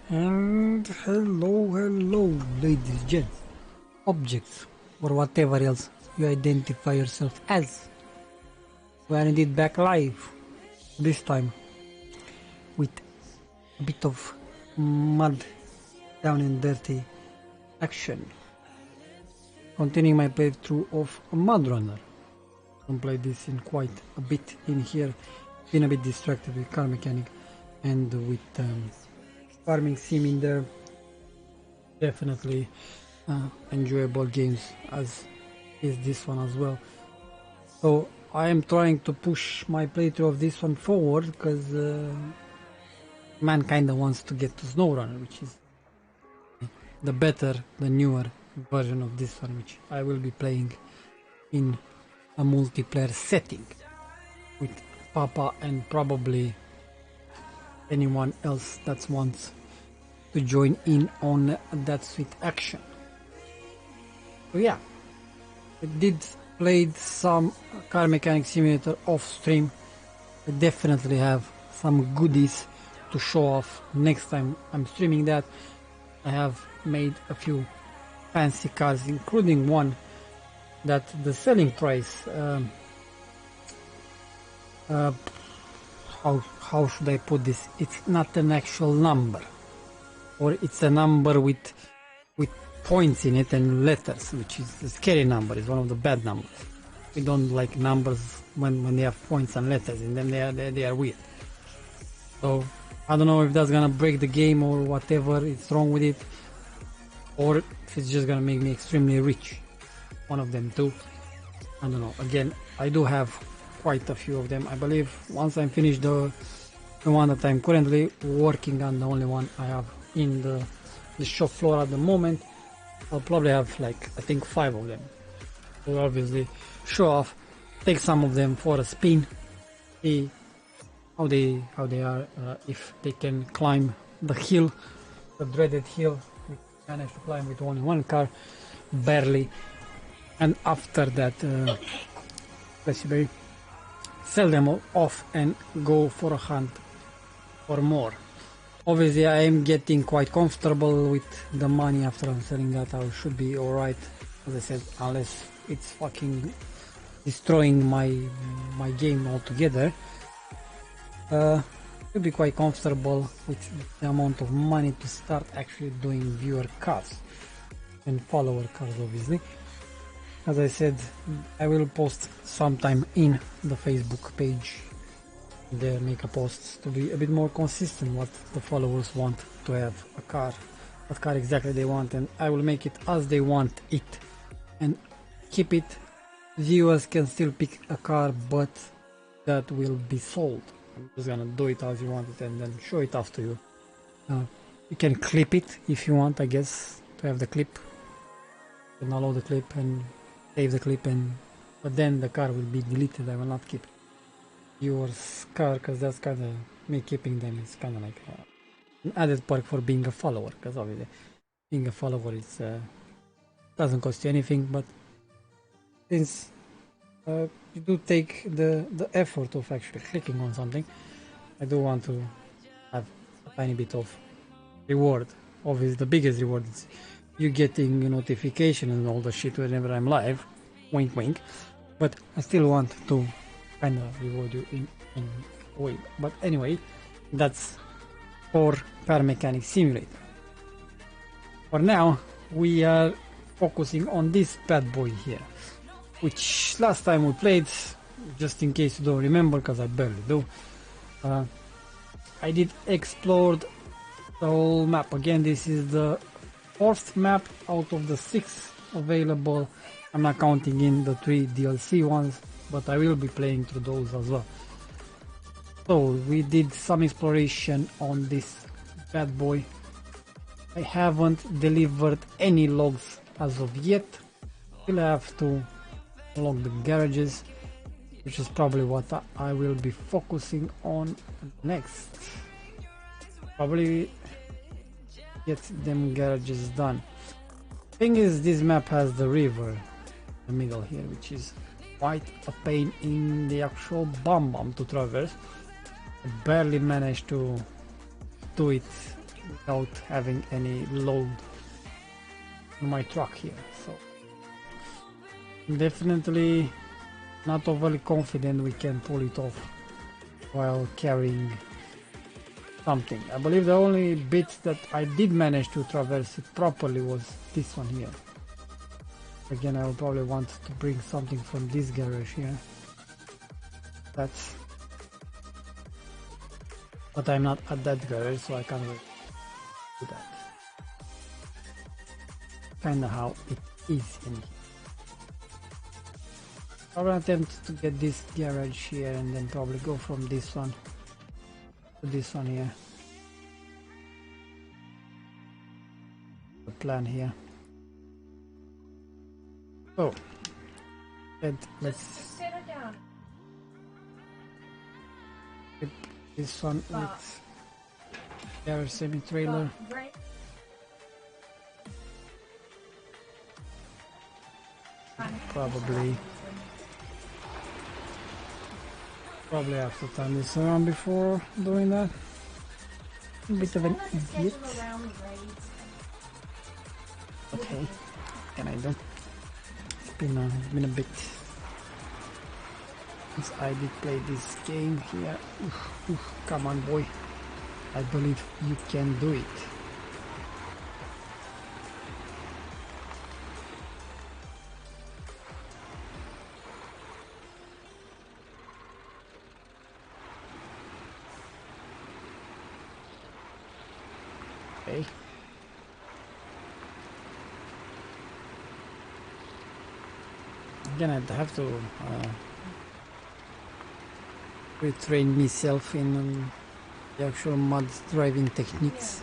And hello, ladies and gents, objects, or whatever else you identify yourself as. We are indeed back live, this time with a bit of mud down and dirty action. Continuing my playthrough of Mud Runner. I played this in quite a bit in here, been a bit distracted with car mechanic and with farming sim in there. Definitely enjoyable games, as is this one as well. So I am trying to push my playthrough of this one forward because man kinda wants to get to SnowRunner, which is the newer version of this one, which I will be playing in a multiplayer setting with Papa and probably anyone else that wants to join in on that sweet action. So yeah, I did played some car mechanic simulator off stream. I definitely have some goodies to show off next time I'm streaming that. I have made a few fancy cars, including one that the selling price how should I put this, it's not an actual number, or it's a number with points in it and letters, which is a scary number. It's one of the bad numbers. We don't like numbers when they have points and letters in them. They are weird. So I don't know if that's gonna break the game or whatever is wrong with it, or if it's just gonna make me extremely rich. One of them too. I don't know. Again, I do have quite a few of them. I believe once I finish the one that I'm currently working on, the only one I have in the shop floor at the moment, I'll probably have like I think 5 of them. So obviously show off, take some of them for a spin, see how they are, if they can climb the hill, the dreaded hill. We managed to climb with only one car, barely. And after that, let's see, sell them all off and go for a hunt for more. Obviously, I am getting quite comfortable with the money after I'm selling that. I should be alright, as I said, unless it's fucking destroying my game altogether. Should be quite comfortable with the amount of money to start actually doing viewer cars and follower cars, obviously. As I said, I will post sometime in the Facebook page there, make a post to be a bit more consistent what the followers want to have a car, what car exactly they want, and I will make it as they want it and keep it. Viewers can still pick a car, but that will be sold. I'm just gonna do it as you want it and then show it off to you. You can clip it if you want, I guess, to have the clip. You can download the clip and save the clip, but then the car will be deleted. I will not keep yours car, because that's kind of me keeping them. It's kind of like an added perk for being a follower, because obviously being a follower is doesn't cost you anything, but since you do take the effort of actually clicking on something, I do want to have a tiny bit of reward. Obviously the biggest reward is you getting a notification and all the shit whenever I'm live, wink wink, but I still want to kind of reward you in a way. But anyway, that's for Car Mechanic Simulator. For now, we are focusing on this bad boy here, which last time we played, just in case you don't remember, because I barely do, I did explore the whole map. Again, this is the 4th map out of the 6 available. I'm not counting in the 3 DLC ones, but I will be playing through those as well. So we did some exploration on this bad boy. I haven't delivered any logs as of yet. Still have to log the garages, which is probably what I will be focusing on next. Probably get them garages done. Thing is, this map has the river in the middle here, which is quite a pain in the actual bum to traverse. I barely managed to do it without having any load on my truck here. So definitely not overly confident we can pull it off while carrying something. I believe the only bit that I did manage to traverse it properly was this one here. Again, I will probably want to bring something from this garage here. That's, but I'm not at that garage, so I can't really do that. Kinda how it is in here. I will attempt to get this garage here and then probably go from this one to this one here. The plan here. So, let's keep this one with garage semi-trailer. Probably have to turn this around before doing that. A bit of an idiot. Okay, what can I do? It's been a bit since I did play this game here. Come on, boy. I believe you can do it. Okay. Again, I'd have to retrain myself in the actual mud driving techniques.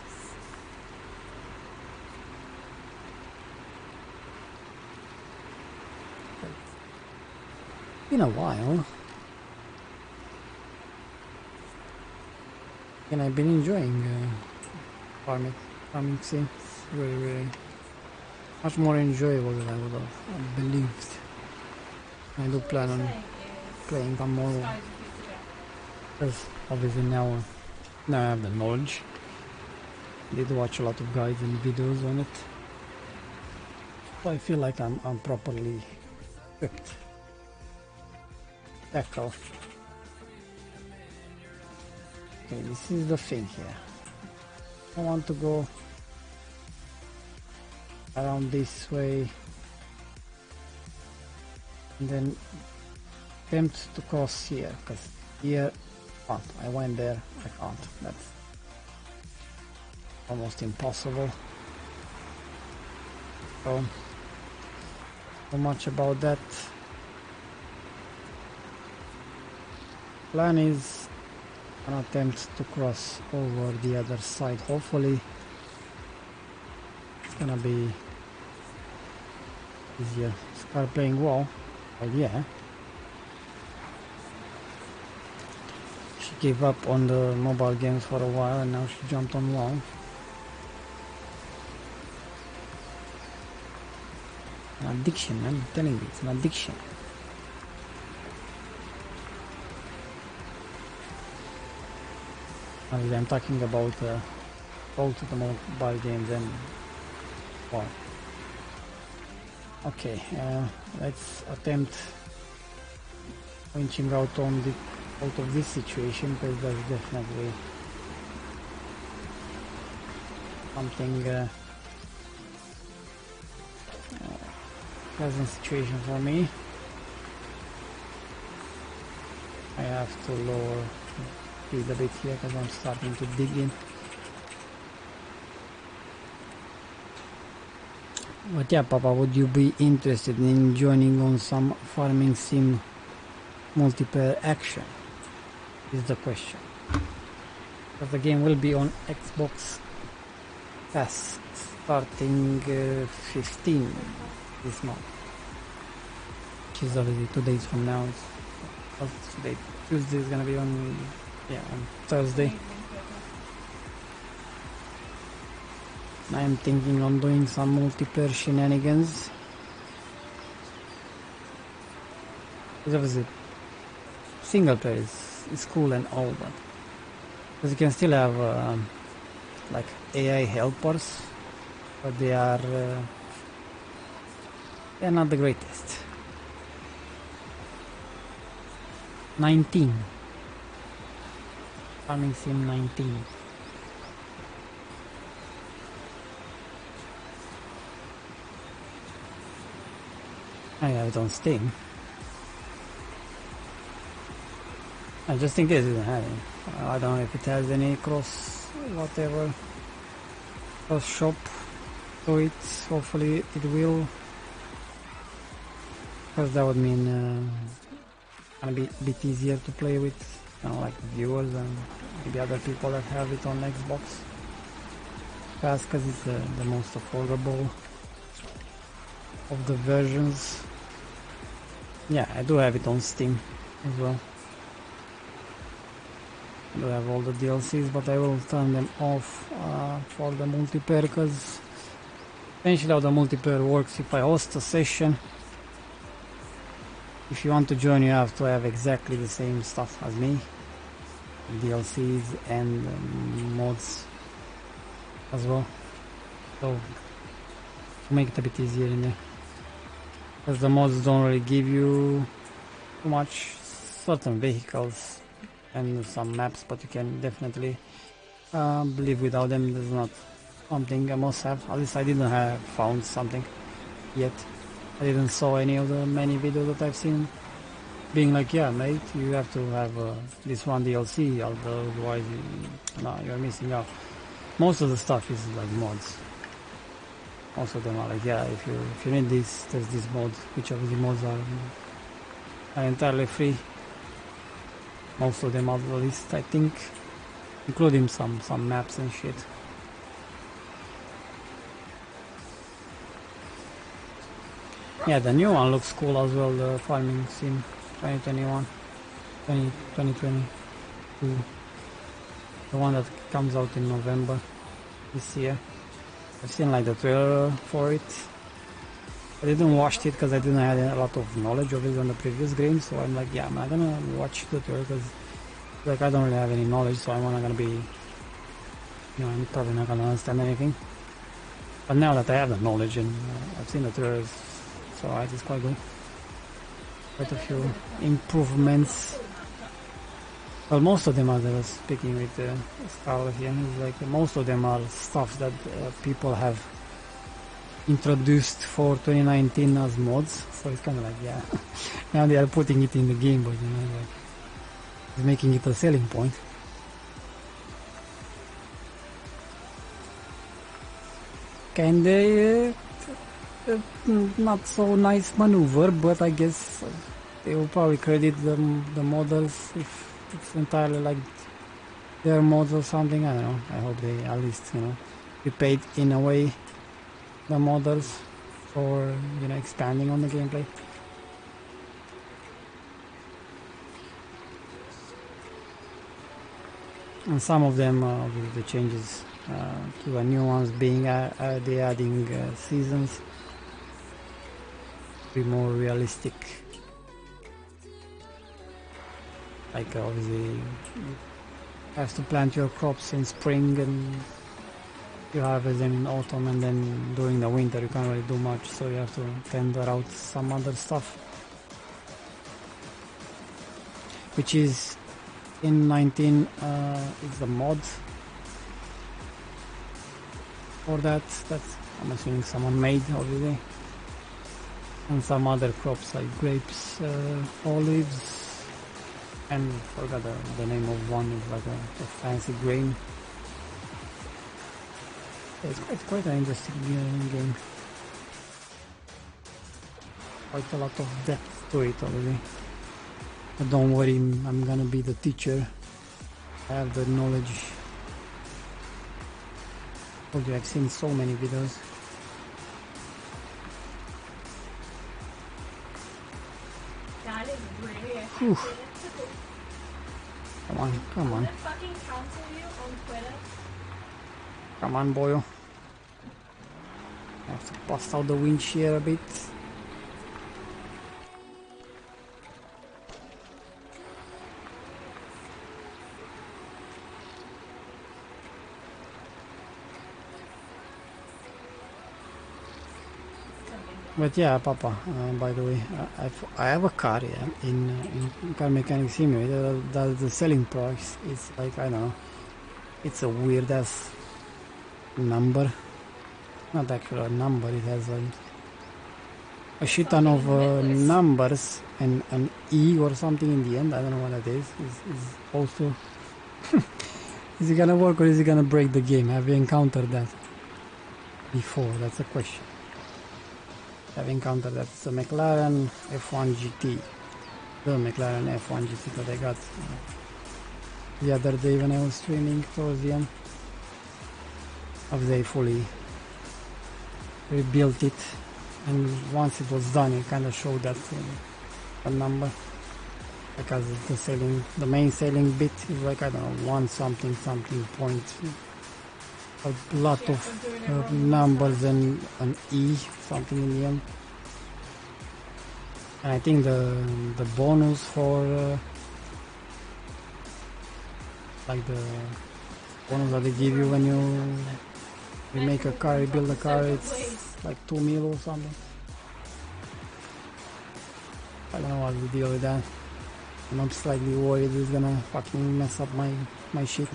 It's been a while. And I've been enjoying farming sim. Really much more enjoyable than I would have believed. I do plan on playing some more, because obviously now I have the knowledge. I did watch a lot of guides and videos on it, so I feel like I'm properly equipped. Tackle. Okay, this is the thing here. I want to go around this way and then attempt to cross here, because here I went there, I can't. That's almost impossible. So much about that. Plan is an attempt to cross over the other side. Hopefully it's gonna be easier. Start playing well. But yeah, she gave up on the mobile games for a while and now she jumped on WoW. An addiction, man. I'm telling you, it's an addiction. I'm talking about both the mobile games and WoW. Okay, let's attempt winching out of this situation, because that's definitely something pleasant situation for me. I have to lower speed a bit here because I'm starting to dig in. But yeah, Papa, would you be interested in joining on some farming sim multiplayer action? Is the question. Because the game will be on Xbox Pass starting 15 this month, which is obviously 2 days from now. Today, Tuesday is gonna be on Thursday. I am thinking on doing some multiplayer shenanigans. Because obviously single player is cool and all, but because you can still have like AI helpers, but they're not the greatest. 19. Farming Sim 19. I have it on Steam. Just in case it doesn't have it. I don't know if it has any cross whatever cross shop to it. Hopefully it will, because that would mean gonna be a bit easier to play with, you know, like viewers and maybe other people that have it on Xbox Pass, because it's the most affordable of the versions. Yeah, I do have it on Steam as well. I do have all the DLCs, but I will turn them off for the multiplayer, because essentially how the multiplayer works, if I host a session, if you want to join, you have to have exactly the same stuff as me, DLCs and mods as well, so to make it a bit easier in there, because the mods don't really give you too much. Certain vehicles and some maps, but you can definitely live without them. There's not something I must have. At least I didn't have found something yet. I didn't saw any of the many videos that I've seen being like, yeah mate, you have to have this one DLC, otherwise you're missing out. Most of the stuff is like mods. Most of them are like, yeah, if you need this, there's this mod, which obviously mods are entirely free. Most of them, at least I think, including some maps and shit. Yeah, the new one looks cool as well, the Farming Sim 2022. The one that comes out in November this year. I've seen like the trailer for it. I didn't watch it because I didn't have a lot of knowledge of it on the previous game, so I'm like, yeah, I'm not gonna watch the trailer because like I don't really have any knowledge, so I'm not gonna be, you know, I'm probably not gonna understand anything. But now that I have the knowledge and I've seen the trailers, so it's quite good. Quite a few improvements. Well, most of them, as I was speaking with Scarlett here, is like most of them are stuff that people have introduced for 2019 as mods, so it's kind of like, yeah, now they are putting it in the game, but you know, like, it's making it a selling point. Kinda not so nice maneuver, but I guess they will probably credit the models if it's entirely like their mods or something. I don't know. I hope they at least, you know, repaid in a way the models for, you know, expanding on the gameplay. And some of them with the changes to the new ones being they adding seasons, be more realistic. Like obviously you have to plant your crops in spring and you harvest them in autumn, and then during the winter you can't really do much, so you have to tender out some other stuff, which is in 19 is the mod for that I'm assuming someone made obviously, and some other crops like grapes, olives, and forgot the name of one, is like a fancy grain. It's quite an interesting game. Quite a lot of depth to it already. But don't worry, I'm gonna be the teacher. I have the knowledge. Told you, I've seen so many videos. That is really Whew. Come on. Fucking counsel you on Twitter. Come on, boyo. I have to bust out the windshield a bit. But yeah, Papa, by the way, I have a car, yeah, in Car Mechanic Simulator. The selling price is like, I don't know, it's a weird ass number. Not actually a number, it has a shit ton of numbers and an E or something in the end. I don't know what that is. Is also, is it gonna work or is it gonna break the game? Have you encountered that before? That's a question. I've encountered that. It's a McLaren F1 GT. The McLaren F1 GT that I got the other day when I was streaming towards the end. After they fully rebuilt it, and once it was done, it kind of showed that number, because the main selling bit is like, I don't know, one something point, a lot of numbers and an E something in the end. And I think the bonus for like the bonus that they give you when you make a car, you build a car, it's like 2 mil or something. I don't know what's the deal with that. And I'm slightly worried it's gonna fucking mess up my shit.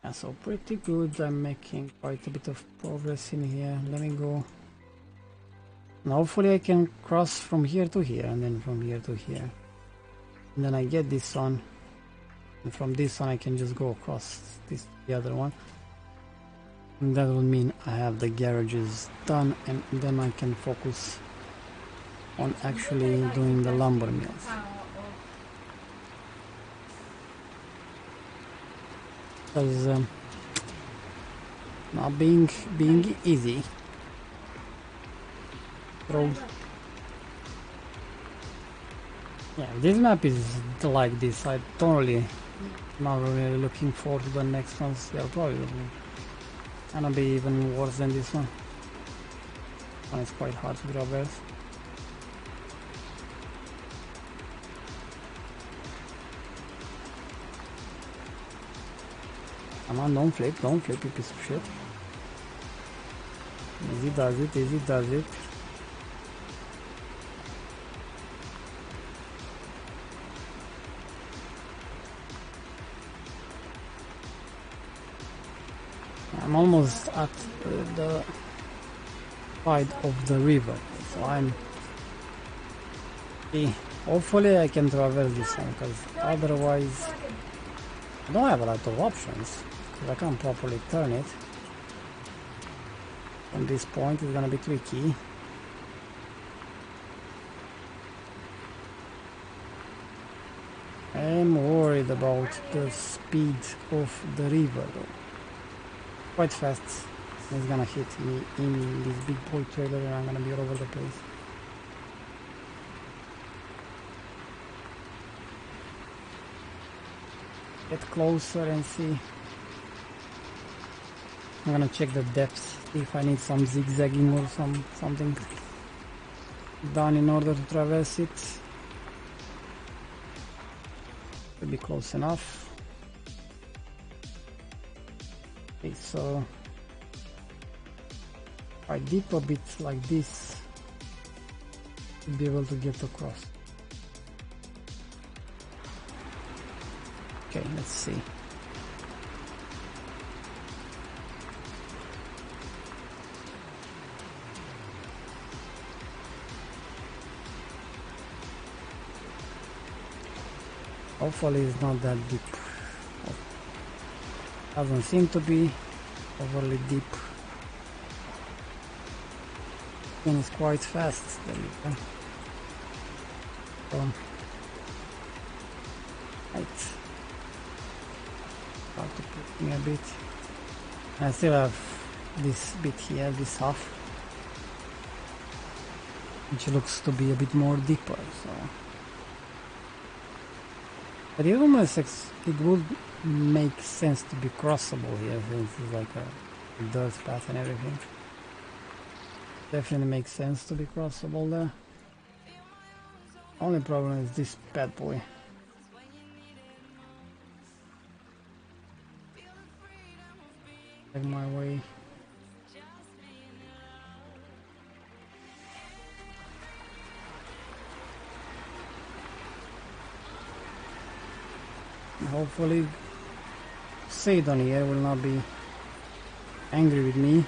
Yeah, so pretty good. I'm making quite a bit of progress in here. Let me go. Now hopefully I can cross from here to here and then from here to here. And then I get this one. And from this one I can just go across this the other one. And that will mean I have the garages done, and then I can focus on actually doing the lumber mills. Because not being easy. Road. Yeah, this map is like this. I totally not really looking forward to the next ones. They're probably gonna be even worse than this one. And it's quite hard to traverse. Come on, don't flip, you piece of shit. Easy does it, easy does it. I'm almost at the side of the river, so I'm... hopefully I can traverse this one, because otherwise I don't have a lot of options. I can't properly turn it. From this point it's gonna be tricky. I'm worried about the speed of the river though. Quite fast. It's gonna hit me in this big boy trailer and I'm gonna be all over the place. Get closer and see. I'm gonna check the depth, if I need some zigzagging or something done in order to traverse it. Should be close enough. Okay, so if I dip a bit like this, to be able to get across. Okay, let's see. Hopefully it's not that deep. Doesn't seem to be overly deep. And it's quite fast. There you go. So, right. Start to push me a bit. I still have this bit here, this half, which looks to be a bit more deeper. So. But it almost it would make sense to be crossable here, since it's like a dirt path and everything. Definitely makes sense to be crossable there. Only problem is this bad boy. Take my way. Hopefully Sadon here will not be angry with me.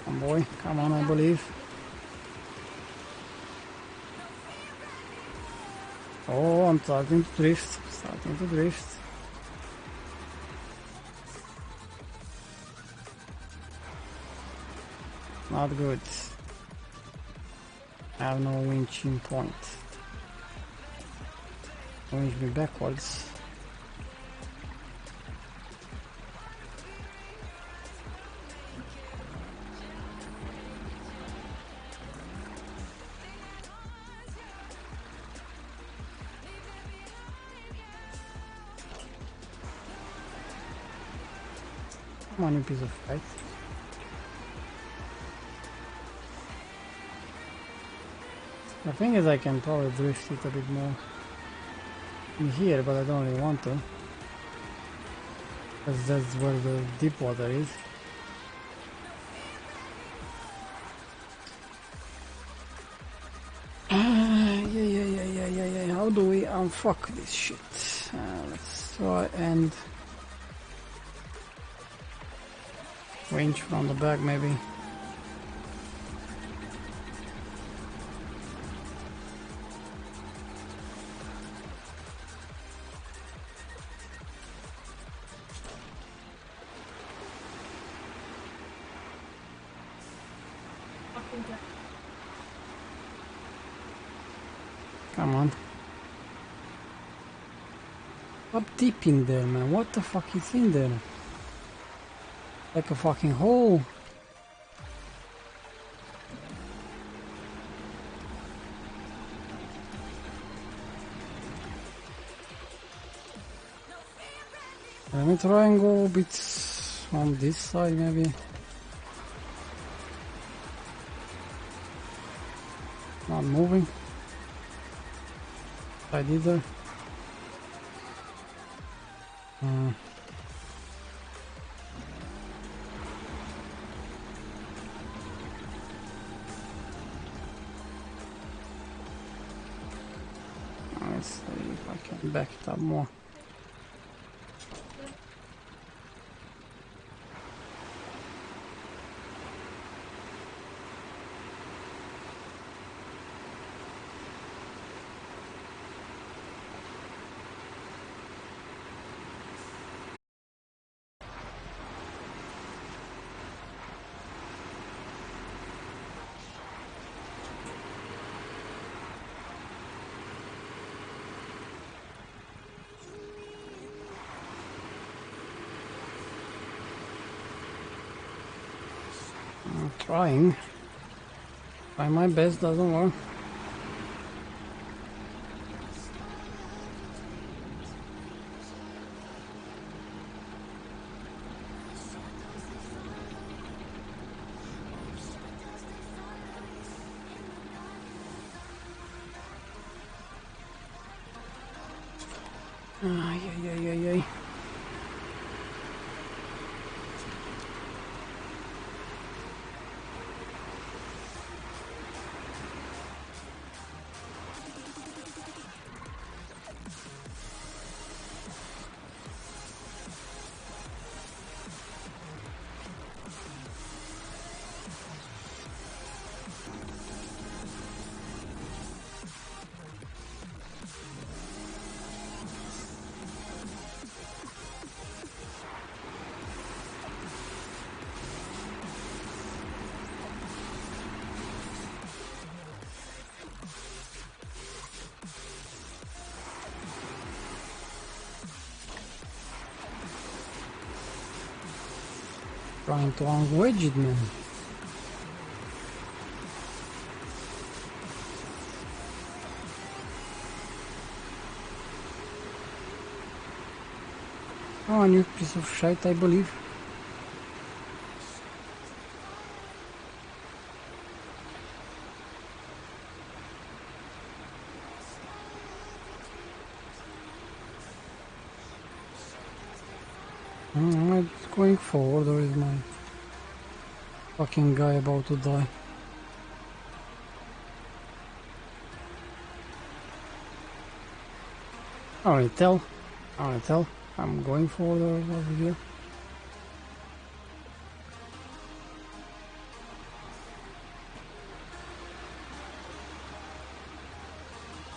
Come boy, come on, I believe. Oh, I'm starting to drift, Not good. I have no winching point. Winch me backwards. Come on, you piece of fight. The thing is, I can probably drift it a bit more in here, but I don't really want to, because that's where the deep water is. Yeah. How do we unfuck this shit? Let's try and winch from the back, maybe. Come on. Stop dipping there, man. What the fuck is in there? Like a fucking hole. Let me try and go a bit on this side, maybe. Not moving. Side either. Let's see if I can back it up more. I'm trying. Try my best, doesn't work. Yeah. Trying to unwedge it, man. Oh, a new piece of shite, I believe. It's going forward, or is my fucking guy about to die? Alright, tell. I'm going forward over here.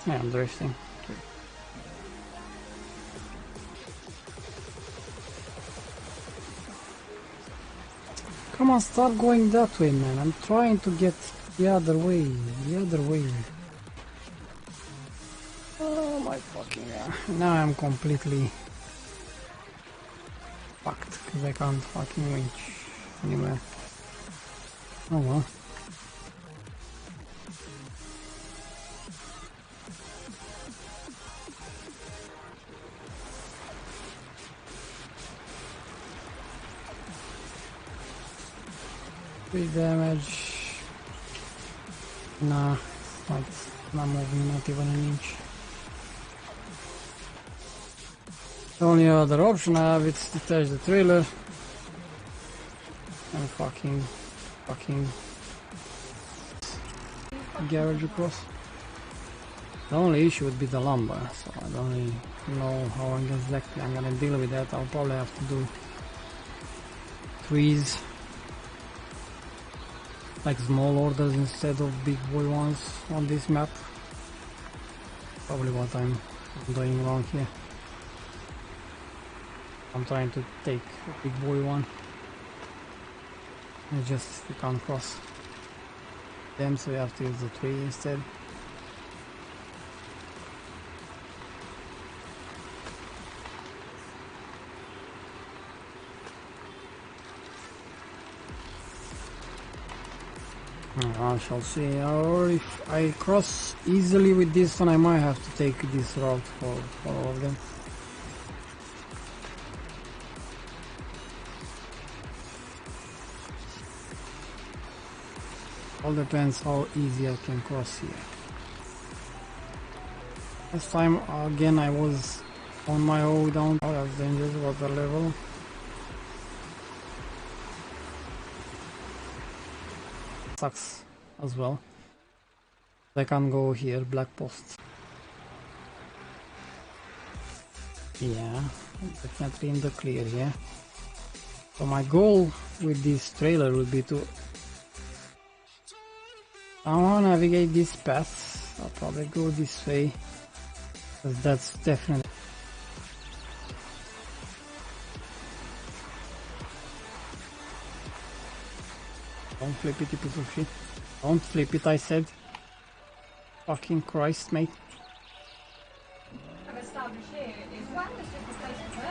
Yeah, I'm drifting. Come on, start going that way, man. I'm trying to get the other way. Oh my fucking god. Now I'm completely fucked because I can't fucking reach anywhere. Oh well. Three damage. Nah, it's not moving, not even an inch. The only other option I have is to detach the trailer and fucking garage across. The only issue would be the lumber, so I don't really know how exactly I'm gonna deal with that. I'll probably have to do trees, like small orders instead of big boy ones on this map. Probably what I'm doing wrong here. I'm trying to take a big boy one. It's just you can't cross them, so you have to use the tree instead. I shall see. Or if I cross easily with this one, I might have to take this route for all of them. All depends how easy I can cross here. Last time again I was on my way down. Oh, that's dangerous water level. Sucks as well. I can't go here, black post. Yeah, definitely in the clear here. So my goal with this trailer will be to somehow navigate this path. I'll probably go this way, because that's definitely. Don't flip it, you piece of shit. Don't flip it, I said. Fucking Christ, mate. I've established here is one was just a place for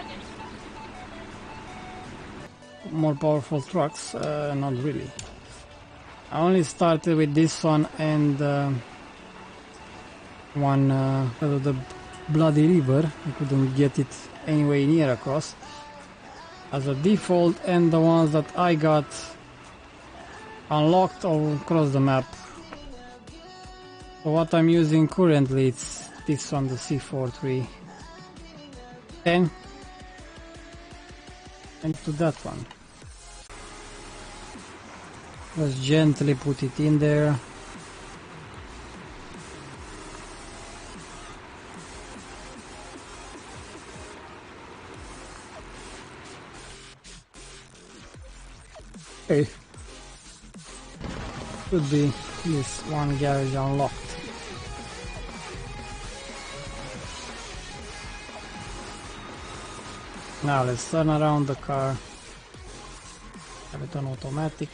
burning. More powerful trucks? Not really. I only started with this one and one because of the bloody river. I couldn't get it anywhere near across as a default, and the ones that I got unlocked all across the map. So what I'm using currently, it's this one, the C4310, and to that one. Just gently put it in there. Okay. Should be this one garage unlocked. Now let's turn around the car. Have it on automatic.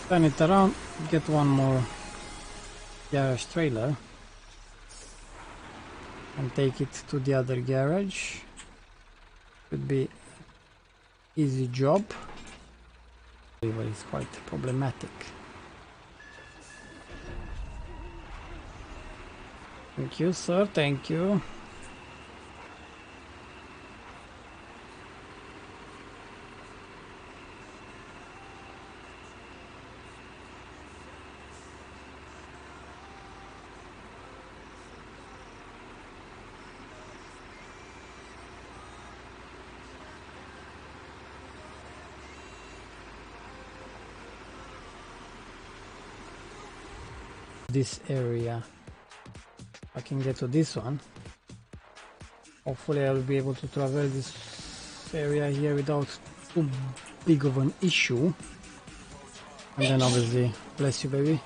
Turn it around, get one more garage trailer and take it to the other garage. Could be easy job, but it's quite problematic. Thank you, sir, thank you. this area. I can get to this one. Hopefully I'll be able to travel this area here without too big of an issue. And then obviously, bless you baby,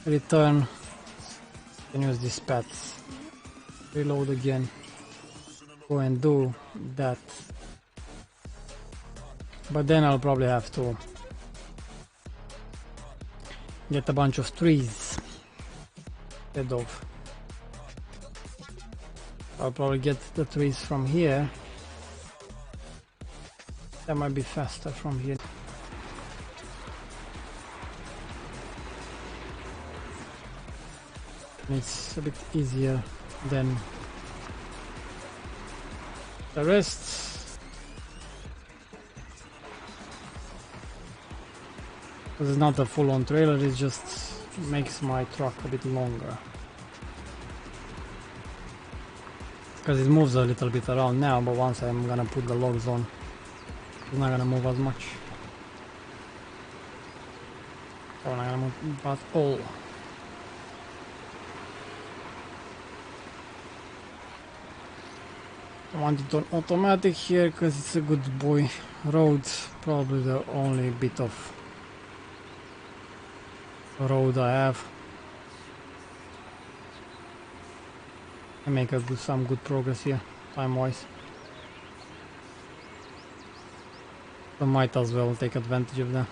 return, can use these paths, reload again, go and do that. But then I'll probably have to get a bunch of trees instead of. I'll probably get the trees from here. That might be faster from here. It's a bit easier than the rest. Because it's not a full-on trailer, it just makes my truck a bit longer. Because it moves a little bit around now, but once I'm gonna put the logs on, it's not gonna move as much. Or not gonna move at all. I want it on automatic here because it's a good boy road. Probably the only bit of road I have. I make some good progress here, time-wise. So might as well take advantage of that.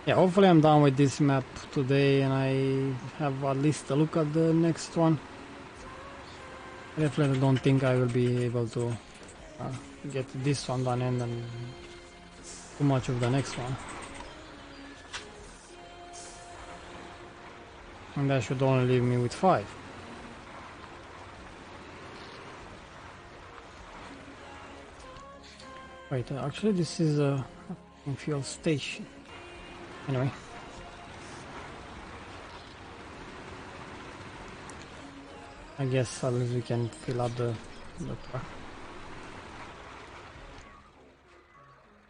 Yeah, hopefully I'm done with this map today and I have at least a look at the next one. I definitely don't think I will be able to get this one done and then too much of the next one. And that should only leave me with 5. Wait, actually this is a fuel station. Anyway. I guess at least we can fill up the truck.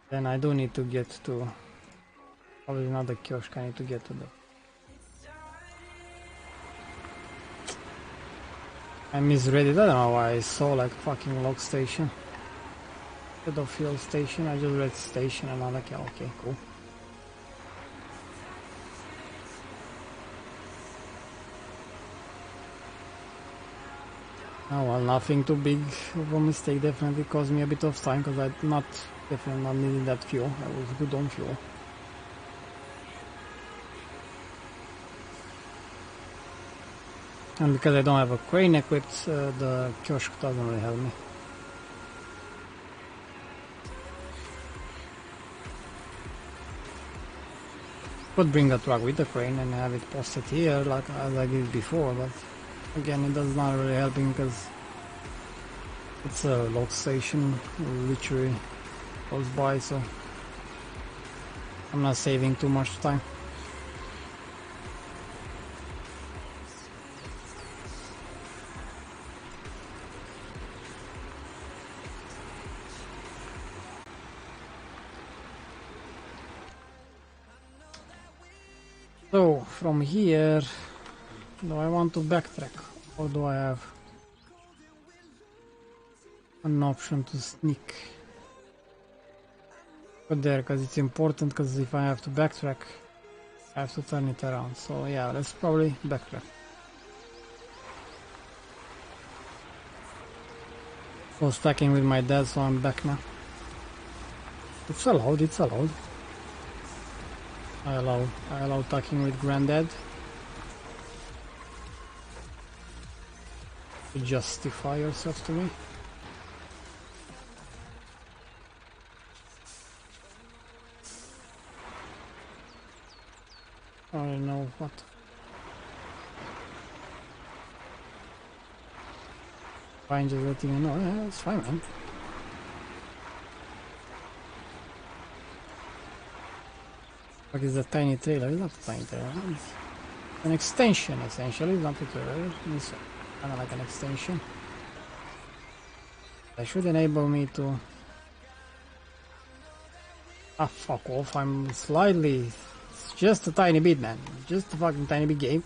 Then I do need to get to... Probably not the kiosk, I need to get to the... I misread it, I don't know why I saw like fucking log station. Instead of fuel station, I just read station and I'm like, yeah, okay, cool. Oh well, nothing too big of a mistake, definitely caused me a bit of time because I definitely not needing that fuel. I was good on fuel. And because I don't have a crane equipped, the kiosk doesn't really help me. Could bring the truck with the crane and have it posted here like as I did before, but again it does not really helping because it's a log station literally close by, so I'm not saving too much time. So from here, do I want to backtrack or do I have an option to sneak? But there, because it's important, because if I have to backtrack, I have to turn it around. So yeah, let's probably backtrack. Was stacking with my dad, so I'm back now. It's allowed, it's allowed. I allow talking with granddad. To justify yourself to me. I don't know what. Fine, just letting you know. Yeah, it's fine, man. What is a tiny trailer? It's not a tiny trailer. It's an extension, essentially. It's not a trailer. It's kind of like an extension. That should enable me to... Ah, fuck off. I'm slightly Just a tiny bit, man. Just a fucking tiny bit game.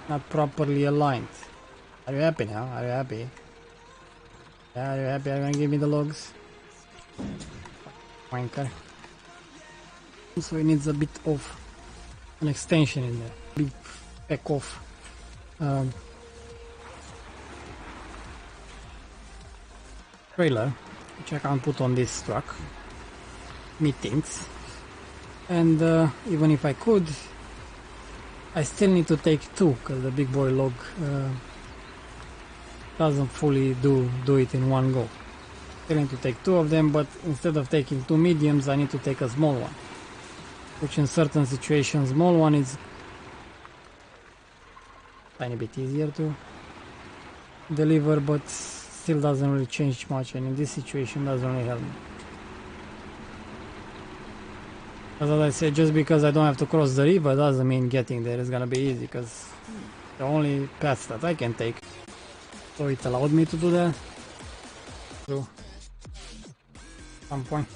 Not properly aligned. Are you happy now? Are you happy? Yeah, are you happy? Are you gonna give me the logs? Wanker. So it needs a bit of an extension in there. Big pack of trailer, which I can't put on this truck. Meetings. And even if I could, I still need to take two because the big boy log doesn't fully do it in one go. Still need to take two of them, but instead of taking two mediums, I need to take a small one, which in certain situations, small one is a tiny bit easier to deliver, but still doesn't really change much, and in this situation doesn't really help me. As I said, just because I don't have to cross the river doesn't mean getting there is gonna be easy, because the only path that I can take, so it allowed me to do that to some point.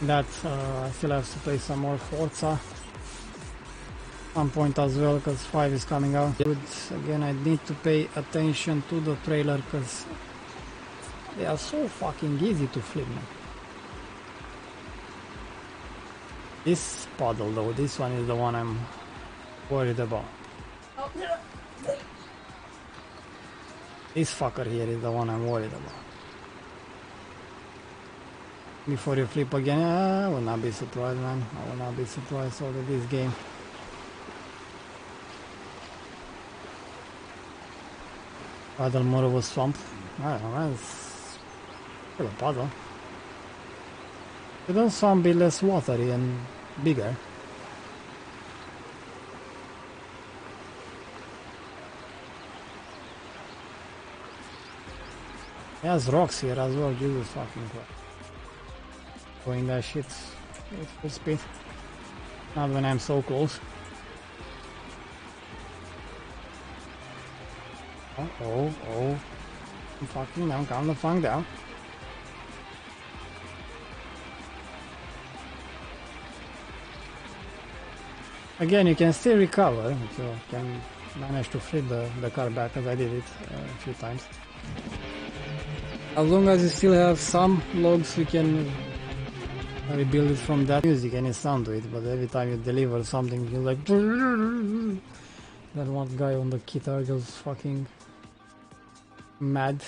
That I still have to play some more Forza some point as well, because 5 is coming out. Good. Again, I need to pay attention to the trailer because they are so fucking easy to flip, man. This puddle though, this one is the one I'm worried about. This fucker here is the one I'm worried about. Before you flip again, I will not be surprised, man. I will not be surprised over this game. Puddle more of a swamp. I don't know, man. It's still a puddle. Shouldn't swamp be less watery and bigger? There's rocks here as well, Jesus fucking Christ. Going that shit with full speed. Not when I'm so close. Oh. I'm fucking down, calm the fuck down. Again, you can still recover if you can manage to flip the car back, as I did it a few times. As long as you still have some logs, we can rebuild it from that. Music any sound to it, but every time you deliver something, you're like that one guy on the guitar goes fucking mad.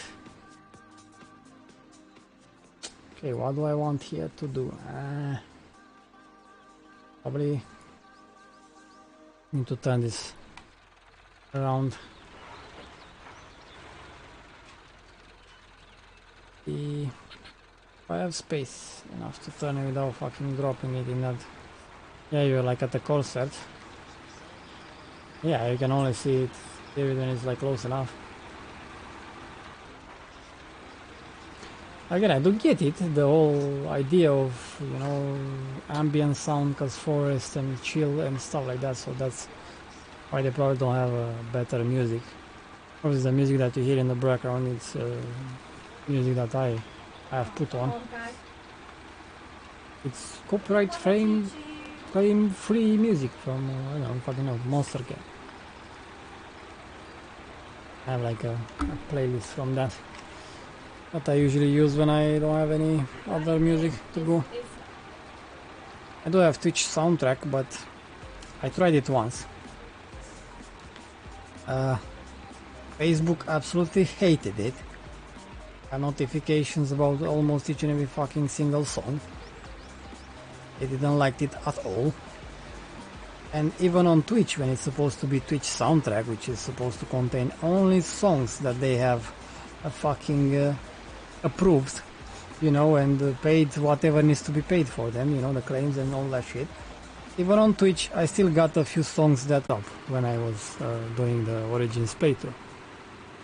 Okay, what do I want here to do? Probably need to turn this around. If I have space enough to turn it without fucking dropping it in that. Yeah, you're like at the concert. Yeah, you can only see it here when it's like close enough. Again, I do get it, the whole idea of, you know, ambient sound, cause forest and chill and stuff like that, so that's why they probably don't have better music. Obviously the music that you hear in the background, it's music that I have put on. It's copyright free music from, I don't fucking know, Monster Game. I have like a playlist from that I usually use when I don't have any other music to go. I do have Twitch soundtrack, but I tried it once. Facebook absolutely hated it. Notifications about almost each and every fucking single song. They didn't like it at all. And even on Twitch, when it's supposed to be Twitch soundtrack, which is supposed to contain only songs that they have a fucking approved, you know, and paid whatever needs to be paid for them, you know, the claims and all that shit. Even on Twitch, I still got a few songs that up when I was doing the Origins playthrough.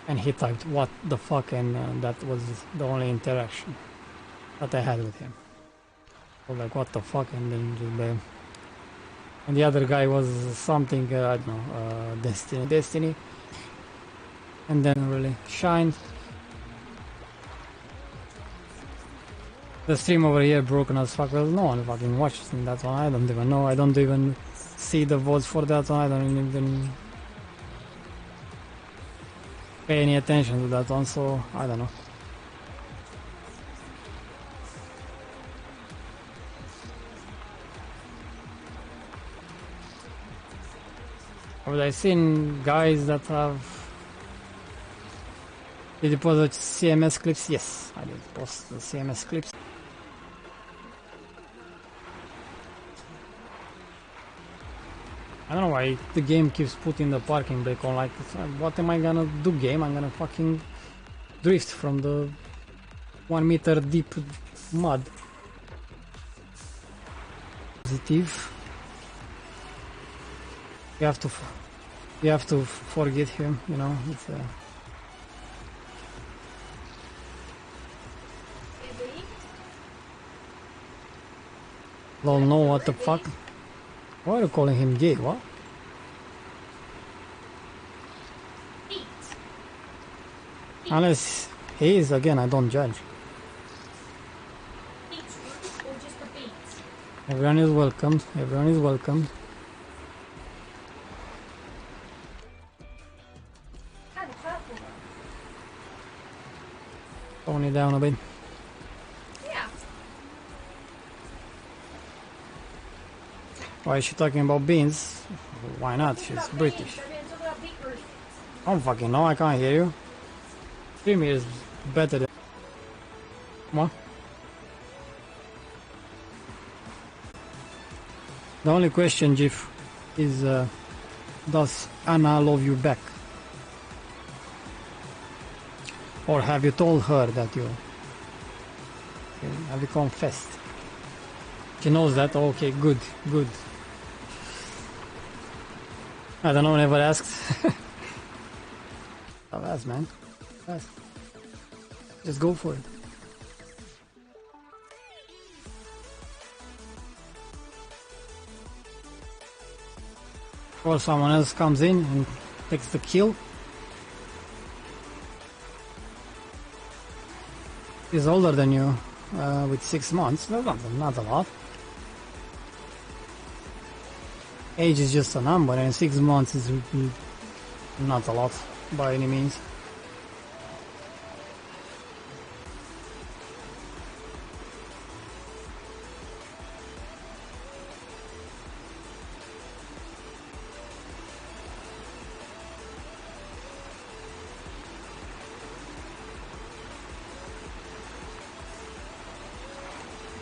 And he typed, what the fuck, and that was the only interaction that I had with him. I was like, what the fuck, and then just bam. And the other guy was something, I don't know, Destiny. And then really shine. The stream over here broken as fuck. Well, no one fucking watches me, that one. I don't even know. I don't even see the votes for that one. I don't even pay any attention to that one, so I don't know. But I've seen guys that have... Did you post the CMS clips? Yes, I did post the CMS clips. I don't know why the game keeps putting the parking brake on. Like, what am I gonna do, game? I'm gonna fucking drift from the 1 meter deep mud. Positive. You have to forget him, you know. It's Lol, no, what the fuck? Why are you calling him gay? What? Unless he is, again, I don't judge. Everyone is welcome. Everyone is welcome. Tone it down a bit. Yeah. Why is she talking about beans? Why not? She's British. I don't fucking know. I can't hear you. Stream is better than... What? The only question, Jif, is does Anna love you back? Or have you told her that you... Have you confessed? She knows that? Okay, good, good. I don't know, never asked. I'll ask, man. Ask. Just go for it. Or someone else comes in and takes the kill. He's older than you with 6 months. That's not a lot. Age is just a number, and 6 months is not a lot by any means.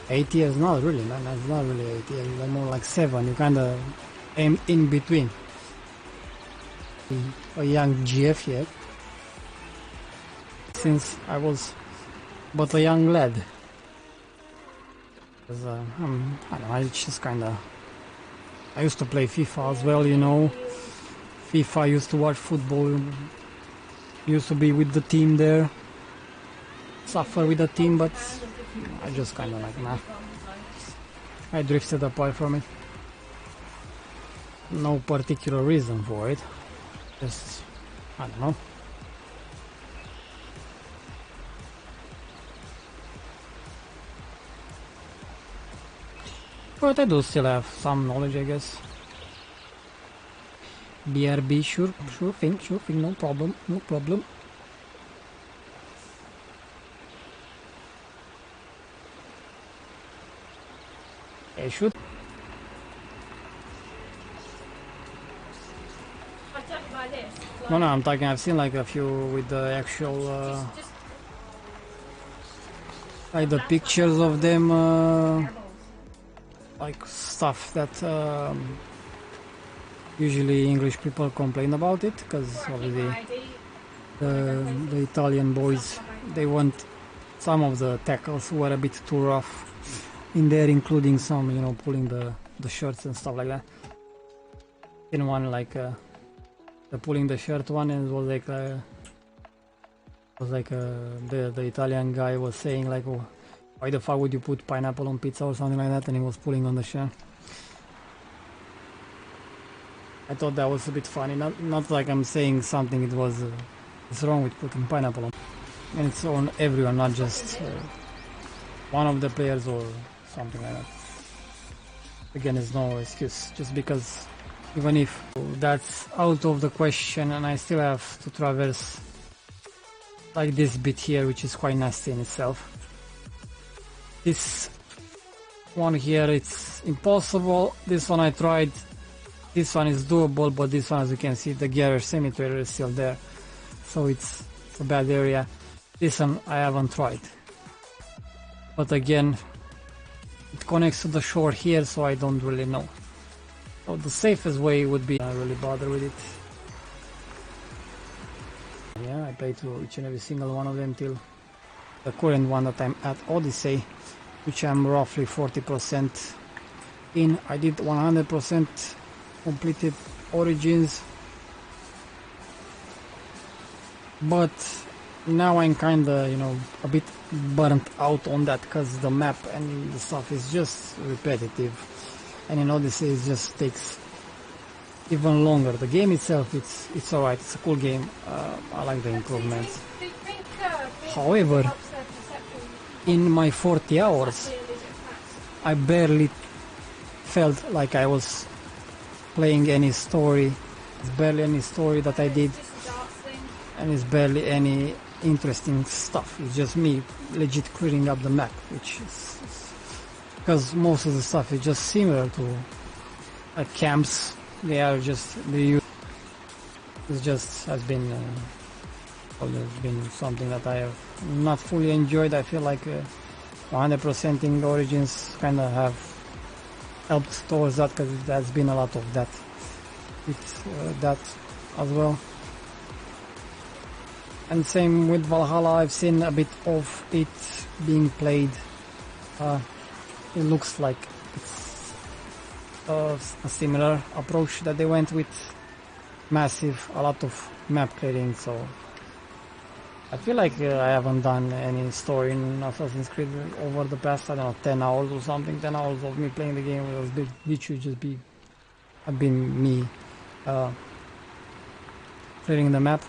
Eight years, not really, man. That's not really 8 years. They're more like 7. You kind of aim in between. A young GF yet, since I was but a young lad. Because, I don't know. I just kind of. I used to play FIFA as well, you know. FIFA, used to watch football. Used to be with the team there. Suffer with the team, but I just kind of like, nah. I drifted apart from it. No particular reason for it. Just, I don't know. But I do still have some knowledge, I guess. BRB, sure thing, no problem, no problem. I should. No, I'm talking, I've seen like a few with the actual, like the pictures of them, like stuff that usually English people complain about it, because obviously the Italian boys, they want some of the tackles were a bit too rough in there, including some, you know, pulling the shirts and stuff like that. In one, like the pulling the shirt one, and it was like the Italian guy was saying like, oh, why the fuck would you put pineapple on pizza or something like that, and he was pulling on the shirt. I thought that was a bit funny. Not like I'm saying something it was it's wrong with putting pineapple on, and it's on everyone, not just one of the players or something like that. Again, it's no excuse, just because even if that's out of the question and I still have to traverse like this bit here, which is quite nasty in itself. This one here, it's impossible. This one I tried. This one is doable, but this one, as you can see, the garage semi-trailer is still there, so it's a bad area. This one I haven't tried, but again, it connects to the shore here, so I don't really know. So the safest way would be not really bother with it. Yeah, I played through each and every single one of them till the current one that I'm at, Odyssey, which I'm roughly 40% in. I did 100% completed Origins, but now I'm kinda, you know, a bit burnt out on that, because the map and the stuff is just repetitive, and in Odyssey it just takes even longer. The game itself, it's alright, it's a cool game. I like the improvements. However, in my 40 hours, I barely felt like I was playing any story. There's barely any story that I did, and it's barely any interesting stuff. It's just me legit clearing up the map, which is because most of the stuff is just similar to camps. They are just it's just has been something that I have not fully enjoyed. I feel like 100%ing Origins kind of have helped towards that, because there's been a lot of that with that as well. And same with Valhalla, I've seen a bit of it being played. It looks like it's a similar approach that they went with, a lot of map clearing. So I feel like I haven't done any story in Assassin's Creed over the past, I don't know, 10 hours or something. 10 hours of me playing the game will literally just have been me clearing the map.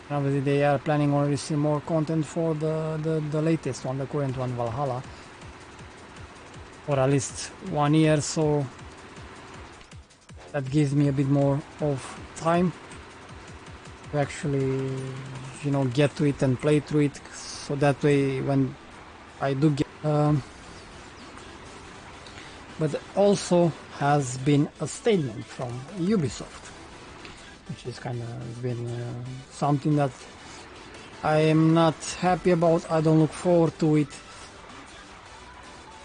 And obviously they are planning on releasing more content for the latest one, the current one, Valhalla, for at least 1 year, so that gives me a bit more of time to actually, you know, get to it and play through it, so that way when I do get but also has been a statement from Ubisoft, which is kind of been something that I am not happy about. I don't look forward to it.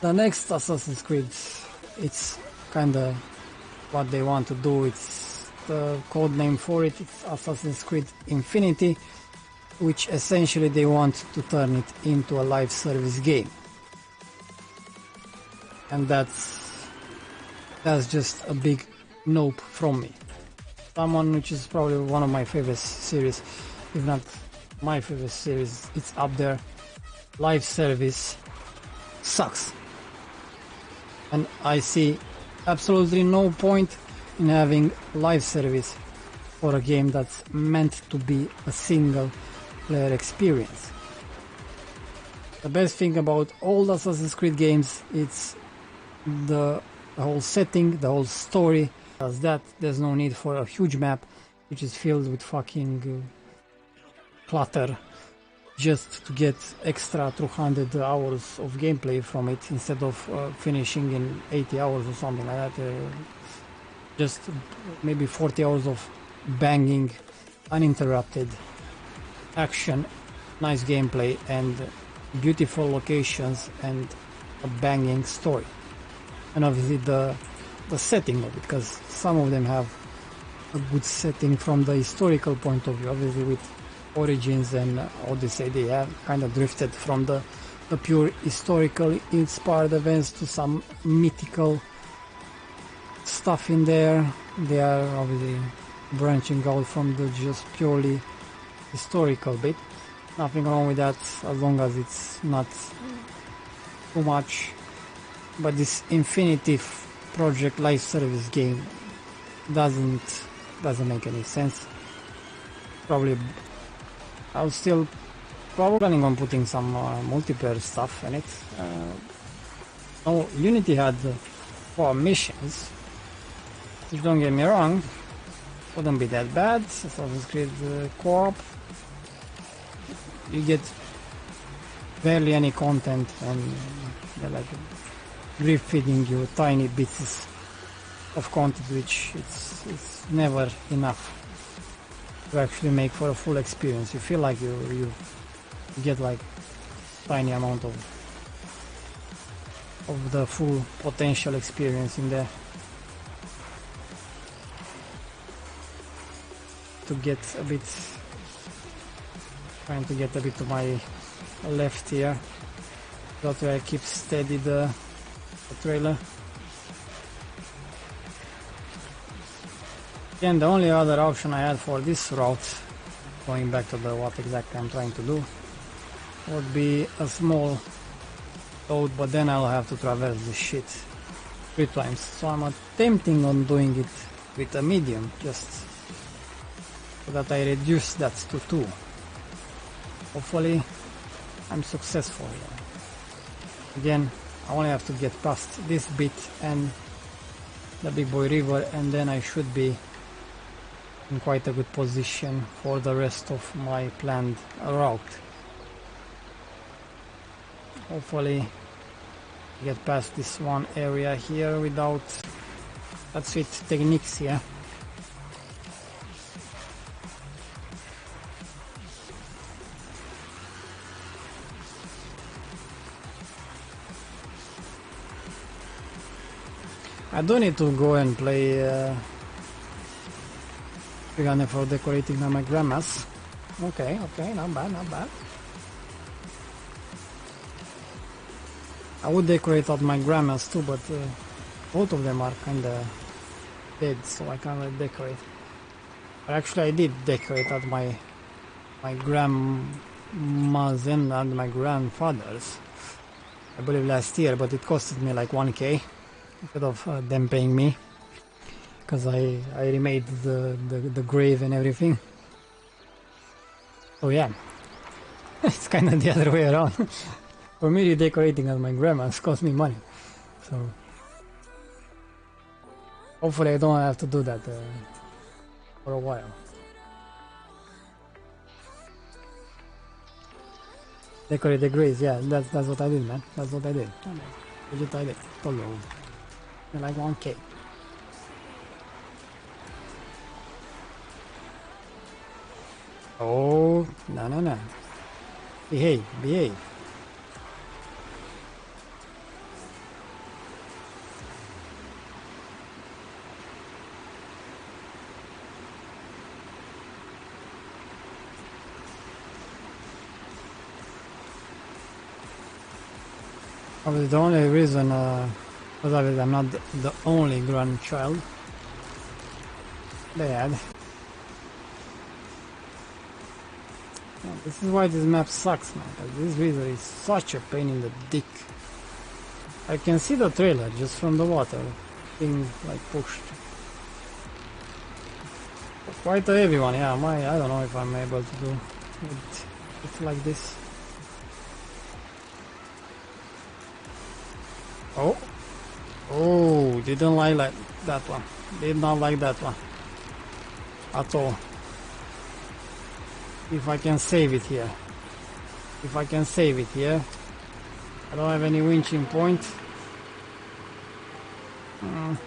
The next Assassin's Creed, it's kind of what they want to do. It's the code name for it. It's Assassin's Creed Infinity, which essentially they want to turn it into a live service game, and that's just a big nope from me. Someone which is probably one of my favorite series, if not my favorite series, it's up there. Live service sucks, and I see absolutely no point in having live service for a game that's meant to be a single player experience. The best thing about all the Assassin's Creed games, it's the whole setting, the whole story. As that, there's no need for a huge map which is filled with fucking clutter just to get extra 200 hours of gameplay from it, instead of finishing in 80 hours or something like that. Just maybe 40 hours of banging, uninterrupted action, nice gameplay, and beautiful locations, and a banging story. And obviously the setting of it, because some of them have a good setting from the historical point of view. Obviously with Origins and Odyssey, they have kind of drifted from the pure historical inspired events to some mythical stuff in there. They are obviously branching out from the just purely historical bit. Nothing wrong with that, as long as it's not too much. But this Infinity Project live service game doesn't make any sense. Probably I'll still Probably planning on putting some multiplayer stuff in it. Oh, Unity had 4 missions. Which, don't get me wrong, wouldn't be that bad. Assassin's Creed co-op. You get barely any content and they're like drip-feeding you tiny bits of content, which it's never enough to actually make for a full experience. You feel like you get like tiny amount of the full potential experience in there. To get a bit, trying to get a bit to my left here. That way I keep steady the trailer. Again, the only other option I had for this route, going back to what exactly I'm trying to do, would be a small road, but then I'll have to traverse this shit 3 times. So I'm attempting on doing it with a medium, just so that I reduce that to 2. Hopefully I'm successful here. Again, I only have to get past this bit and the Big Boy River, and then I should be in quite a good position for the rest of my planned route. Hopefully get past this one area here without that sweet techniques here. I do need to go and play Gunner for decorating my grandma's. Okay, not bad, not bad. I would decorate out my grandma's too, but both of them are kinda dead, so I can't really decorate. But actually I did decorate out my grandma's and my grandfather's, I believe last year, but it costed me like 1k instead of them paying me, because I remade the grave and everything. So yeah, it's kind of the other way around. For me, redecorating at my grandma's cost me money, so hopefully I don't have to do that for a while. Decorate the graves, yeah, that's what I did, man. That's what I did. Legit, I did. Hello. Like 1k. Oh, no. Behave. Obviously, the only reason, because obviously I'm not the only grandchild they had. Yeah, this is why this map sucks, man, because this river is such a pain in the dick. I can see the trailer just from the water being like pushed. Quite a heavy one, yeah. I don't know if I'm able to do it like this. Oh, didn't like that one. Did not like that one at all. If I can save it here. I don't have any winching point. Don't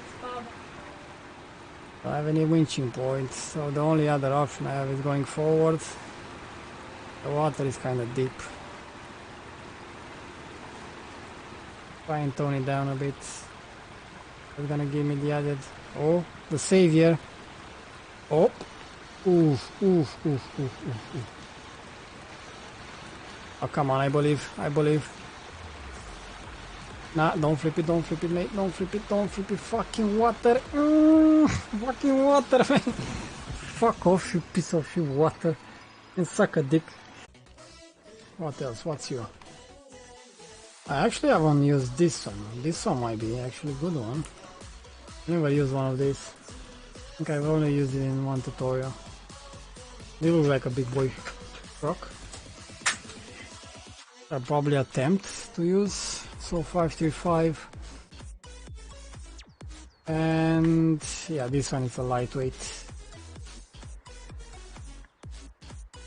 have any winching point, so the only other option I have is going forward. The water is kind of deep. Try and tone it down a bit. It's gonna give me the added. Oh, the savior. Oh, oof. Oh, come on, I believe. Nah, don't flip it, mate. Don't flip it. Fucking water. Fucking water, man. Fuck off, you piece of shit, water. And suck a dick. What else? What's you? I actually haven't used this one. This one might be actually a good one. Never used one of these. I think I've only used it in one tutorial. They look like a big boy truck. I'll probably attempt to use. So 535. And yeah, this one is a lightweight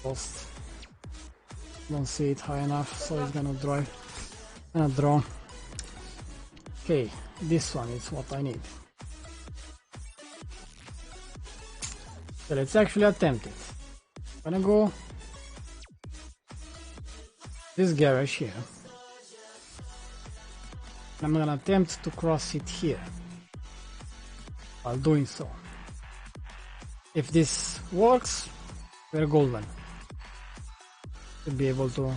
post. Don't see it high enough, so it's gonna draw. Okay, this one is what I need. So let's actually attempt it. I'm gonna go this garage here. I'm gonna attempt to cross it here. While doing so, if this works, we're golden. Should be able to,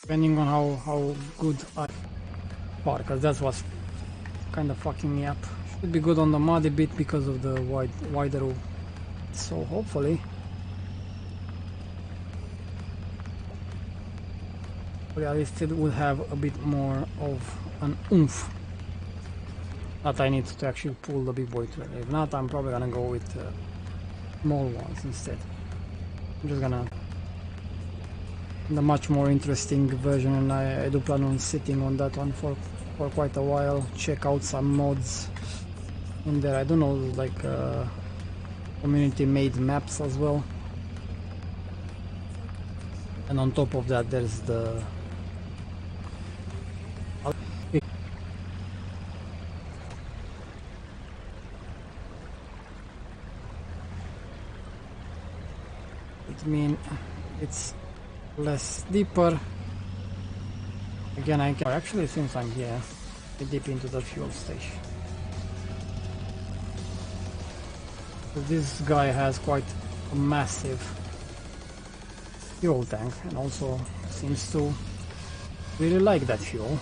depending on how good I park, because that's what's kind of fucking me up. Should be good on the muddy bit because of the wider road. So hopefully I still will have a bit more of an oomph that I need to actually pull the big boy trailer. If not, I'm probably gonna go with small ones instead. I'm just gonna the much more interesting version, and I do plan on sitting on that one for quite a while. Check out some mods in there. I don't know, like community made maps as well. And on top of that, there's the it mean it's less deeper. Again, I can actually, since I'm here, get deep into the fuel station. So this guy has quite a massive fuel tank, and also seems to really like that fuel.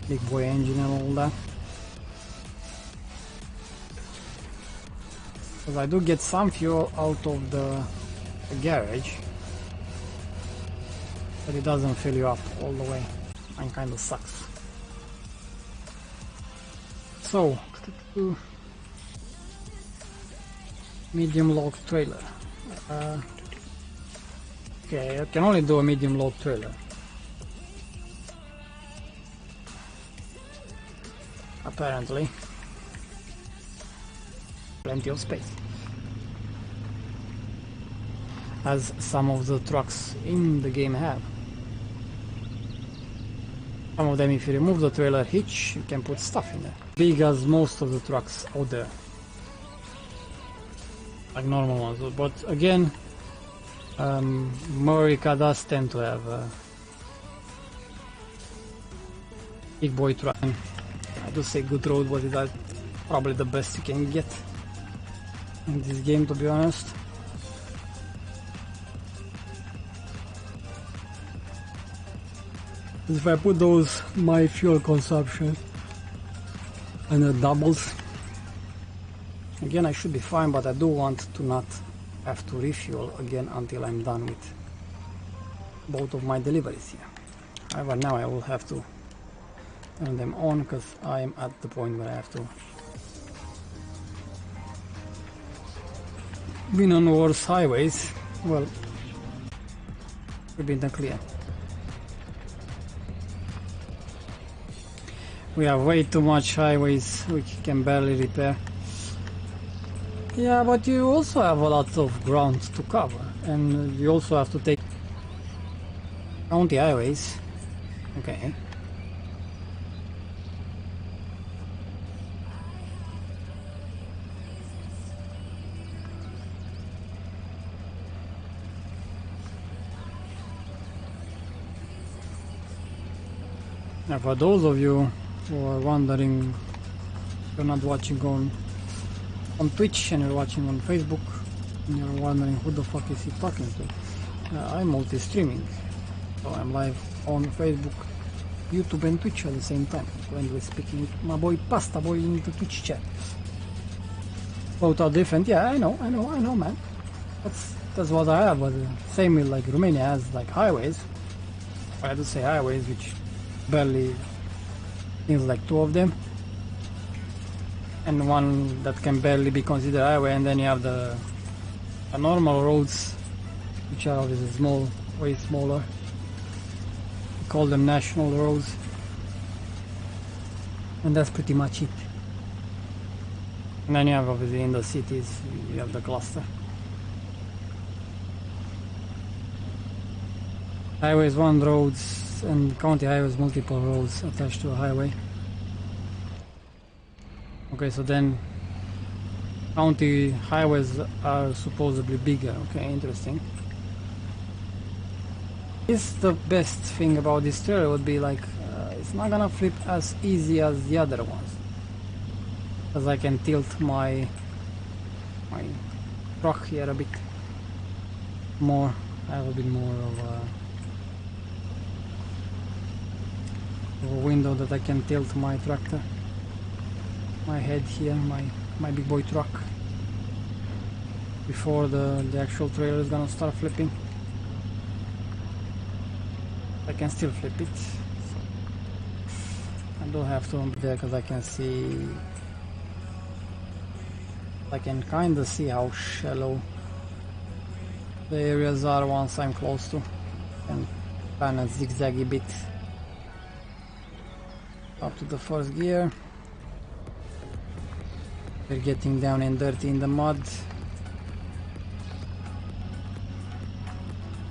Big boy engine and all that. Because I do get some fuel out of the garage, but it doesn't fill you up all the way, and kind of sucks. So, medium load trailer. Okay, I can only do a medium load trailer. Apparently. Plenty of space, as some of the trucks in the game have. Some of them, if you remove the trailer hitch, you can put stuff in there. Big as most of the trucks out there, like normal ones. But again, America does tend to have big boy truck. I do say good road, but it's probably the best you can get in this game, to be honest. If I put those my fuel consumption and it doubles, again I should be fine, but I do want to not have to refuel again until I'm done with both of my deliveries here. However, now I will have to turn them on because I am at the point where I have to been on worse highways. Well, we've been in the clear. We have way too much highways which can barely repair. Yeah, but you also have a lot of ground to cover, and you also have to take county highways. Okay. Now, for those of you who are wondering, you're not watching on Twitch and you're watching on Facebook, and you're wondering who the fuck is he talking to, I'm multi-streaming, so I'm live on Facebook, YouTube and Twitch at the same time, currently speaking with my boy Pasta Boy in the Twitch chat. Both are different, yeah, I know, man. That's what I have, but same with like Romania has like highways. I have to say highways, which barely needs like two of them, and one that can barely be considered highway, and then you have the The normal roads, which are obviously small, way smaller. We call them national roads. And that's pretty much it. And then you have obviously in the cities, you have the cluster. Highways, one roads, and county highways, multiple roads attached to a highway. Okay, so then county highways are supposedly bigger. Okay, interesting. This the best thing about this trailer would be like it's not gonna flip as easy as the other ones, because I can tilt my truck here a bit more. I have a bit more of a window that I can tilt my tractor, my head here, my big boy truck, before the actual trailer is gonna start flipping. I can still flip it. I don't have to there because I can see, I can kinda see how shallow the areas are once I'm close to, and kinda zigzaggy bit. Up to the first gear. We're getting down and dirty in the mud.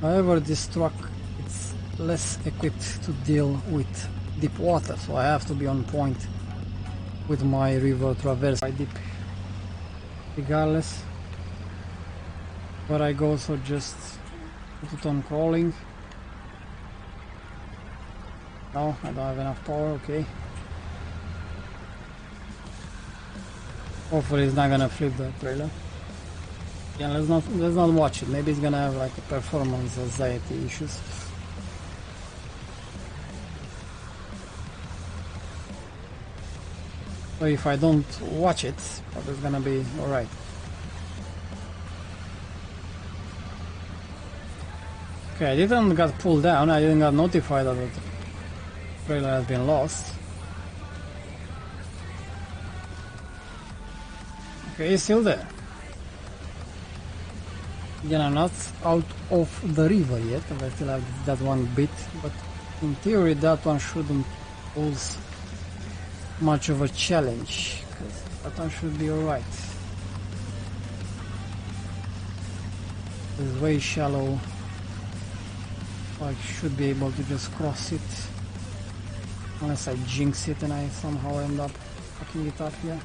However, this truck is less equipped to deal with deep water, so I have to be on point with my river traverse by deep. Regardless where I go, so just put it on crawling. No, I don't have enough power. Okay. Hopefully it's not gonna flip the trailer. Yeah, let's not watch it. Maybe it's gonna have like a performance anxiety issues. So if I don't watch it, it's gonna be alright. Okay, I didn't get pulled down. I didn't get notified that the trailer has been lost. Okay, it's still there. Again, I'm not out of the river yet, and I still have that one bit, but in theory that one shouldn't pose much of a challenge, because that one should be alright. It's way shallow, so I should be able to just cross it, unless I jinx it and I somehow end up fucking it up here.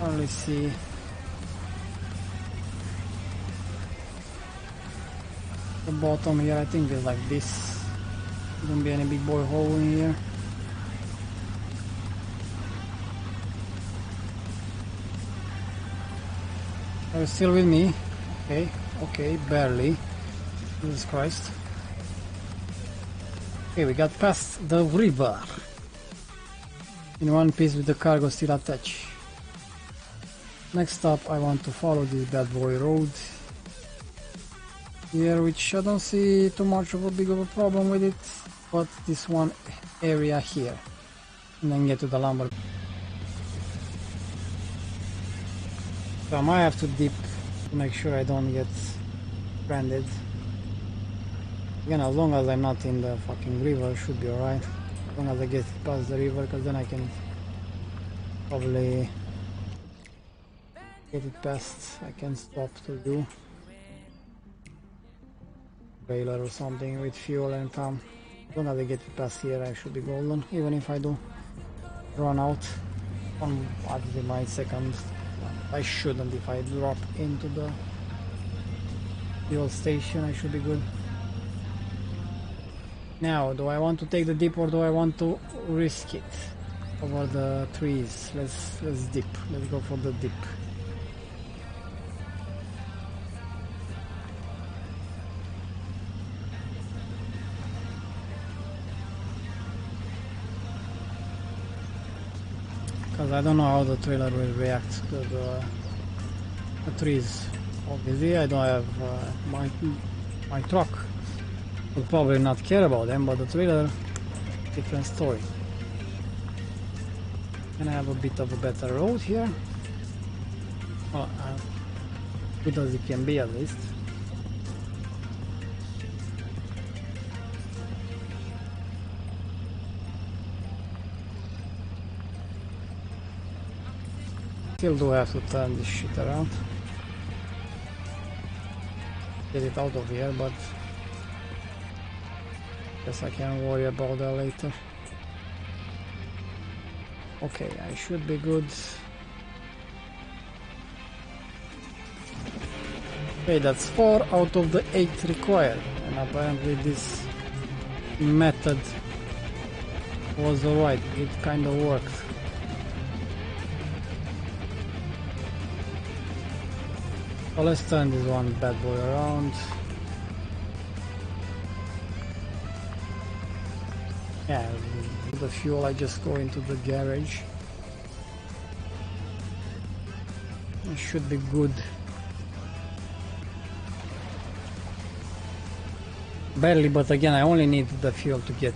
Let's see. The bottom here, I think is like this. Shouldn't be any big boy hole in here. Are you still with me? Okay, okay, barely. Jesus Christ. Okay, we got past the river. In one piece with the cargo still attached. Next up, I want to follow this bad boy road here, which I don't see too much of a big of a problem with it, but this one area here, and then get to the lumber. So I might have to dip to make sure I don't get stranded. Again, as long as I'm not in the fucking river, should be alright. As long as I get past the river, because then I can probably get it past. I can stop to do trailer or something with fuel and come. As long as I get it past here, I should be golden. Even if I do run out on obviously my second, I shouldn't. If I drop into the fuel station, I should be good. Now, do I want to take the dip or do I want to risk it over the trees? Let's dip. Let's go for the dip. Because I don't know how the trailer will react to the trees. Obviously, I don't have my truck. Will probably not care about them, but the trailer, different story. Gonna have a bit of a better road here. Well, good as it can be at least. Still do have to turn this shit around. Get it out of here, but guess I can worry about that later. Okay, I should be good. Okay, that's 4 out of the 8 required, and apparently this method was alright, it kind of worked. So let's turn this one bad boy around. Yeah, the fuel, I just go into the garage. It should be good. Barely, but again, I only need the fuel to get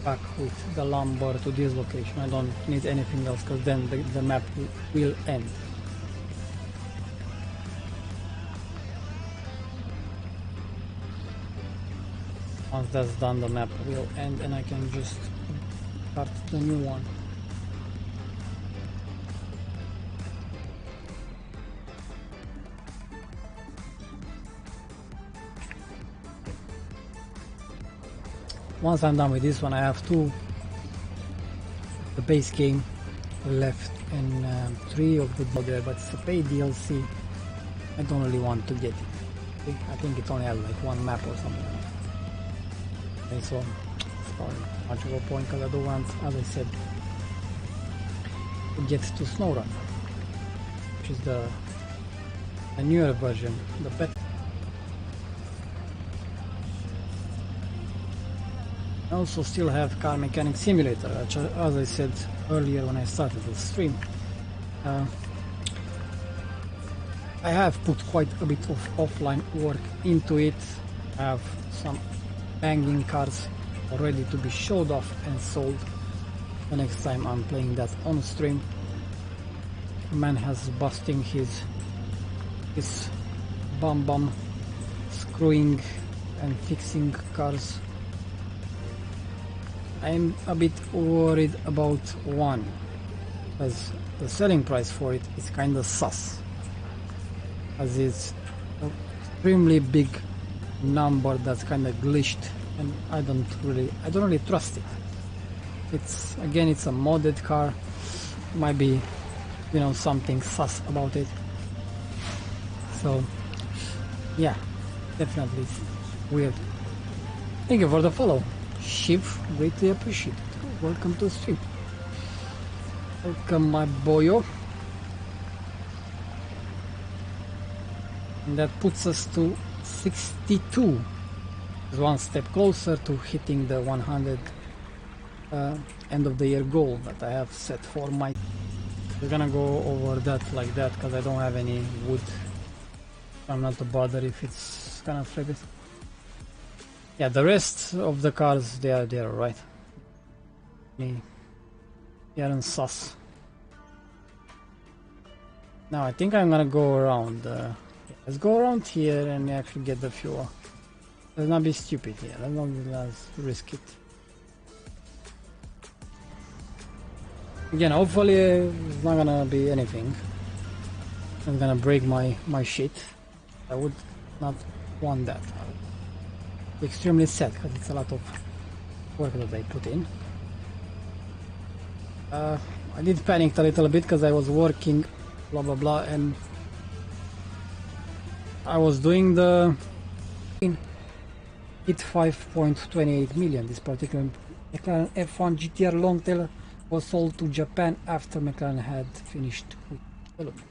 back with the lumber to this location. I don't need anything else, because then the map will end. Once that's done, the map will end and I can just start the new one. Once I'm done with this one, I have the base game left and 3 of the there, but it's a paid DLC. I don't really want to get it. I think it only has like 1 map or something. Okay, so it's probably much of a point, because I don't want, as I said, to get to SnowRun, which is the newer version, the better. I also still have Car Mechanic Simulator, which, as I said earlier when I started the stream, I have put quite a bit of offline work into it. I have some banging cars ready to be showed off and sold the next time I'm playing that on stream. Man has busting his bum screwing and fixing cars. I'm a bit worried about one, as the selling price for it is kind of sus, as it's an extremely big number that's kind of glitched, and I don't really trust it. It's a modded car, might be, you know, something sus about it. So yeah, definitely weird. Thank you for the follow, Shiv, greatly appreciated. Welcome to the stream. Welcome, my boyo. And that puts us to 62. One step closer to hitting the 100 end of the year goal that I have set for my. We're gonna go over that like that, because I don't have any wood. I'm not a bother if it's kind of flip it. Yeah, the rest of the cars, they are right. They aren't sus. Now I think I'm gonna go around. Let's go around here and actually get the fuel. Let's not be stupid here. Let's risk it. Again, hopefully it's not gonna be anything. I'm gonna break my shit. I would not want that. I'll be extremely sad, because it's a lot of work that I put in. I did panic a little bit because I was working, blah blah blah, and I was doing the hit 5.28 million. This particular McLaren F1 GTR Longtail was sold to Japan after McLaren had finished with development.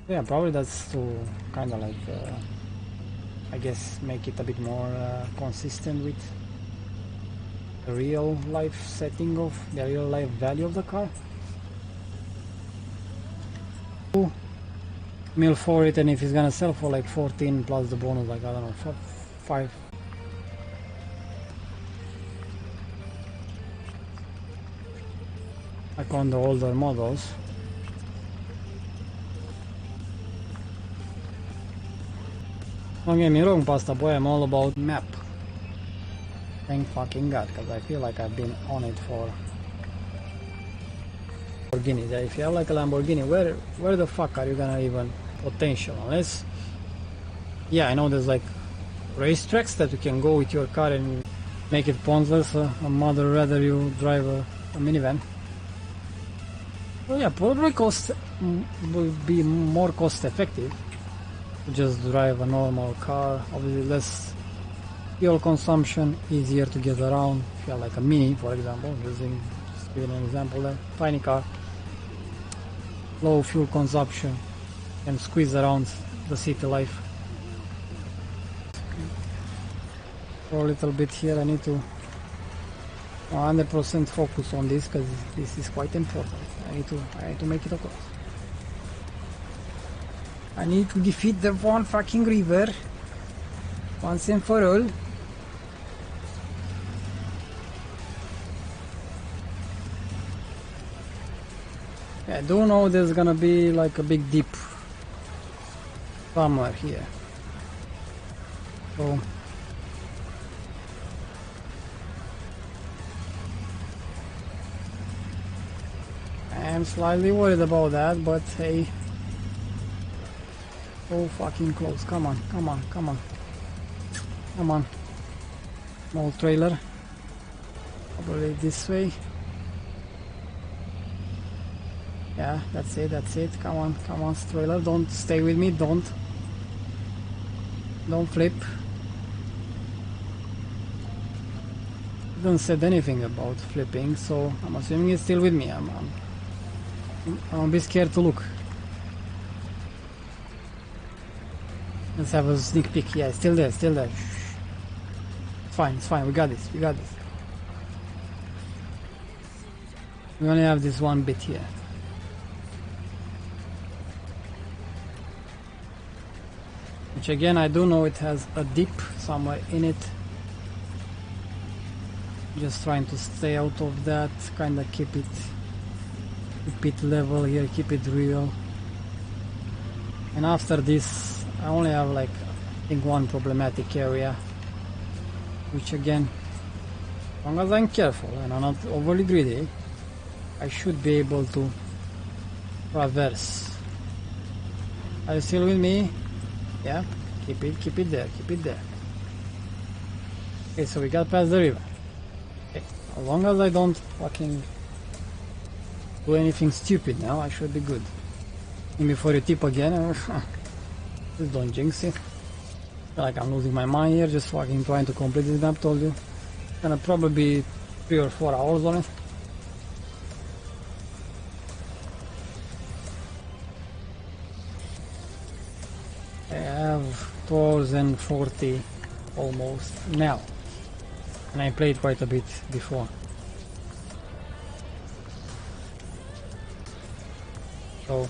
Yeah, probably that's to kind of like, I guess, make it a bit more consistent with the real life setting of the real life value of the car. 2 mil for it, and if it's gonna sell for like 14 plus the bonus, like I don't know, 5. like on the older models. Don't get me wrong, Pasta Boy, I'm all about map. Thank fucking God, because I feel like I've been on it for Lamborghini. If you have like a Lamborghini, where the fuck are you gonna even potential? Unless, yeah, I know there's like racetracks that you can go with your car and make it pointless. A mother rather you drive a minivan. Well, yeah, probably will be more cost effective to just drive a normal car. Obviously less fuel consumption, easier to get around. If you have like a Mini, for example, just giving an example there, tiny car, low fuel consumption, and squeeze around the city life. For a little bit here, I need to 100% focus on this because this is quite important. I need to make it across. I need to defeat the one fucking river once and for all. I do know there's gonna be like a big dip somewhere here. So I'm slightly worried about that, but hey, so fucking close. Come on, come on, come on, come on. Small trailer, probably this way. Yeah, that's it, that's it. Come on, come on, trailer. Don't stay with me. Don't flip. Don't said anything about flipping, so I'm assuming it's still with me. I'm a bit scared to look. Let's have a sneak peek. Yeah, still there, still there. It's fine, we got this, we got this. We only have this one bit here. Which again, I do know it has a dip somewhere in it. Just trying to stay out of that, kinda keep it level here, keep it real. And after this, I only have like, I think, one problematic area, which again, as long as I'm careful and I'm not overly greedy, I should be able to traverse. Are you still with me? Yeah, keep it there, keep it there. Okay, so we got past the river. Okay, as long as I don't fucking do anything stupid now, I should be good. And before you tip again, just don't jinx it. Feel like I'm losing my mind here, just fucking trying to complete this map. Told you, it's gonna probably be 3 or 4 hours on it. I have 2,040 almost now, and I played quite a bit before. So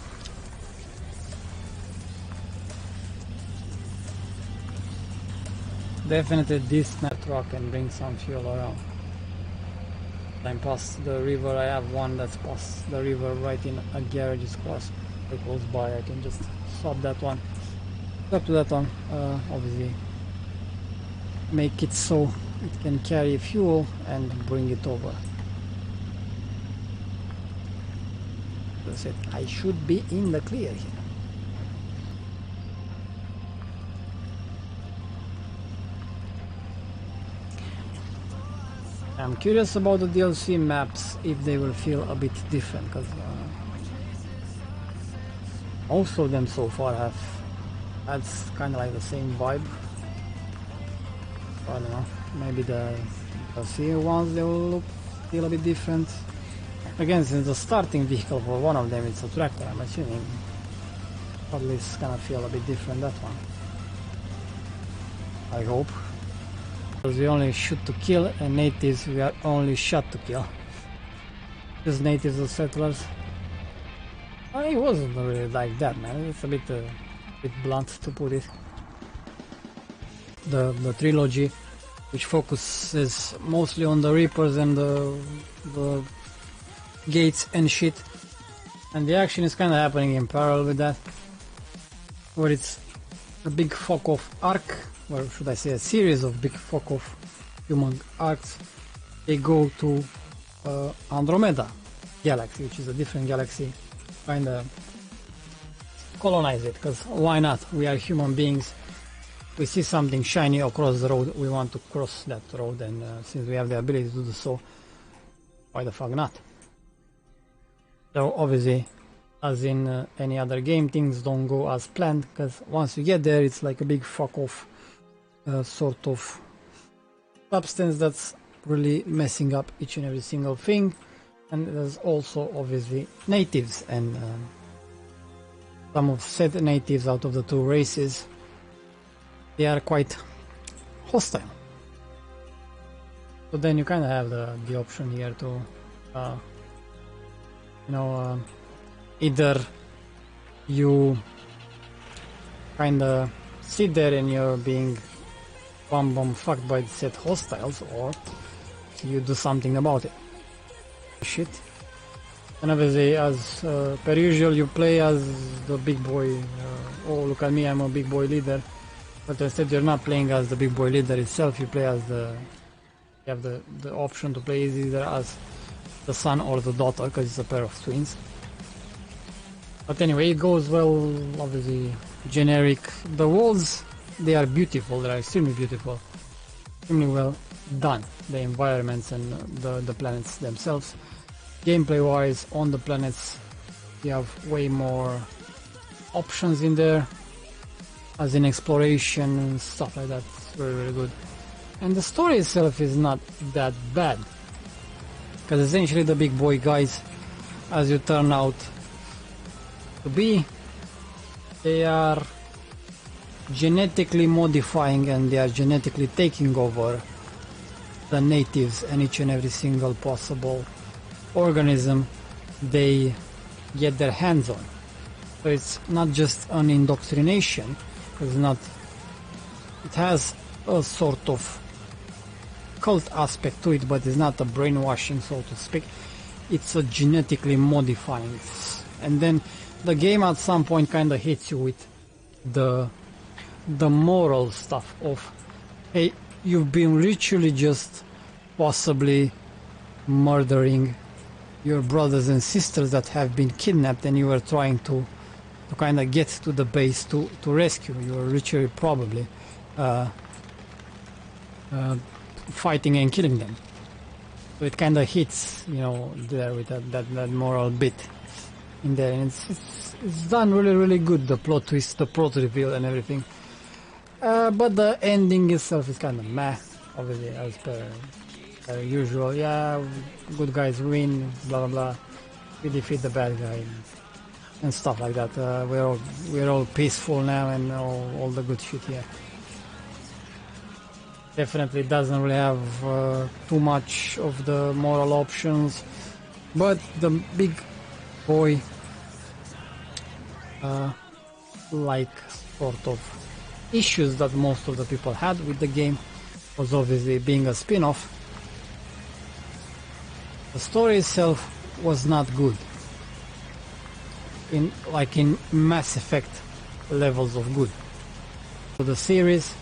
definitely this network can bring some fuel around. I'm past the river. I have one that's past the river right in a garage. It's close by. I can just swap that one. Up to that one. Obviously, make it so it can carry fuel and bring it over. That's it. I should be in the clear here. I'm curious about the DLC maps, if they will feel a bit different, because most of them so far have had kind of like the same vibe. I don't know, maybe the DLC ones, they will feel a bit different. Again, since the starting vehicle for one of them is a tractor, I'm assuming probably it's gonna feel a bit different, that one. I hope. Because we only shoot to kill, and natives we are only shot to kill. Just natives or settlers. It wasn't really like that, man. It's a bit blunt to put it. The trilogy, which focuses mostly on the Reapers and the gates and shit, and the action is kind of happening in parallel with that, where it's a big fuck-off arc, or should I say a series of big fuck-off human arcs. They go to Andromeda galaxy, which is a different galaxy, kind of colonize it, because why not? We are human beings. We see something shiny across the road, we want to cross that road, and since we have the ability to do so, why the fuck not? So obviously, as in any other game, things don't go as planned, because once you get there, it's like a big fuck off sort of substance that's really messing up each and every single thing. And there's also obviously natives, and some of said natives out of the two races, they are quite hostile. So then you kind of have the option here to either you kind of sit there and you're being bomb fucked by the said hostiles, or you do something about it. Shit. And obviously, as per usual, you play as the big boy. Oh, look at me, I'm a big boy leader. But instead, you're not playing as the big boy leader itself. You play as you have the option to play either as the son or the daughter, because it's a pair of twins. But anyway, it goes well. Obviously, generic. The worlds, they are beautiful. They are extremely beautiful, extremely well done. The environments and the planets themselves. Gameplay wise, on the planets you have way more options in there, as in exploration and stuff like that. It's very good, and the story itself is not that bad, because essentially the big boy guys, as you turn out to be, they are genetically modifying and they are genetically taking over the natives and each and every single possible organism they get their hands on. So it's not just an indoctrination, it's not, it has a sort of cult aspect to it, but it's not a brainwashing, so to speak. It's a genetically modifying, and then the game at some point kind of hits you with the moral stuff of, hey, you've been literally just possibly murdering your brothers and sisters that have been kidnapped, and you were trying to kind of get to the base to rescue. You were literally probably fighting and killing them. So it kind of hits, you know, there with that moral bit in there, and it's done really good. The plot twist, the plot reveal, and everything. But the ending itself is kind of meh, obviously, as per usual. Yeah, good guys win, blah blah blah. We defeat the bad guy and stuff like that. We're all peaceful now and all the good shit here. Definitely doesn't really have too much of the moral options, but the big boy like sort of issues that most of the people had with the game was obviously being a spin-off. The story itself was not good, in Mass Effect levels of good. So the series,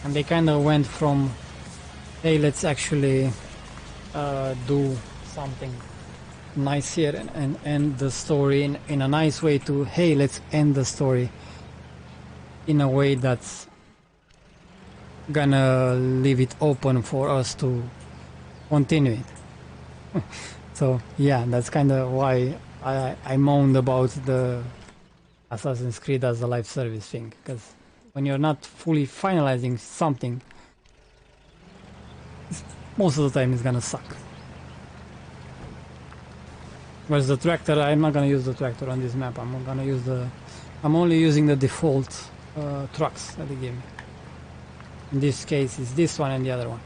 and they kind of went from, hey, let's actually do something nice here and end the story in a nice way, to, hey, let's end the story in a way that's gonna leave it open for us to continue it. So yeah, that's kind of why I moaned about the Assassin's Creed as a live service thing, because when you're not fully finalizing something, most of the time it's gonna suck. Whereas the tractor, I'm not gonna use the tractor on this map. I'm only using the default trucks that they give me. In this case, it's this one and the other one.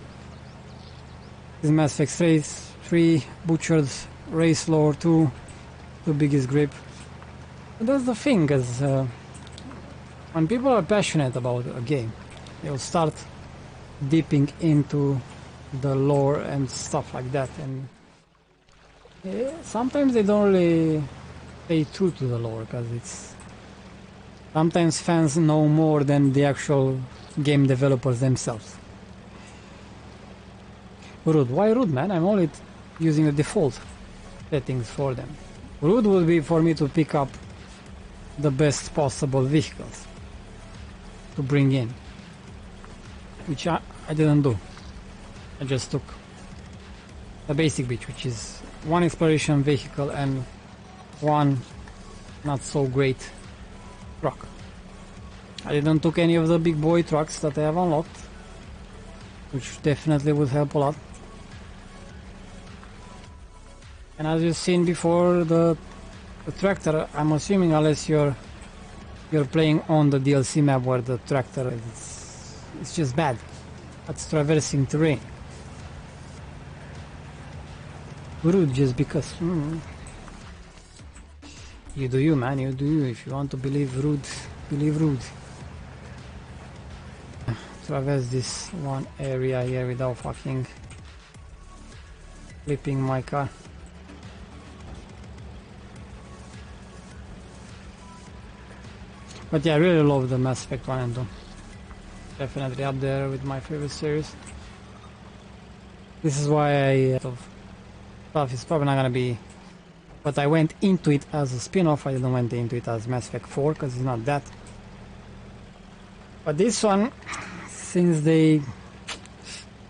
This is Mass Effect Race 3, Butchered, Race Lore 2, the biggest grip. But that's the thing, because when people are passionate about a game, they'll start dipping into the lore and stuff like that, and Sometimes they don't really stay true to the lore, because it's sometimes fans know more than the actual game developers themselves. Rude. Why rude, man? I'm only using the default settings for them. Rude would be for me to pick up the best possible vehicles to bring in, which I didn't do. I just took the basic beach, which is one exploration vehicle and one not so great truck. I didn't took any of the big boy trucks that I have unlocked, which definitely would help a lot. And as you've seen before, the tractor, I'm assuming, unless you're playing on the DLC map where the tractor it's just bad. That's traversing terrain. Rude just because. You do you, man. You do you. If you want to believe rude, believe rude. Traverse this one area here without fucking flipping my car. But yeah, I really love the Mass Effect 1 and 2. Definitely up there with my favorite series. This is why I stuff is probably not gonna be, but I went into it as a spin-off. I didn't went into it as Mass Effect 4 because it's not that. But this one, since they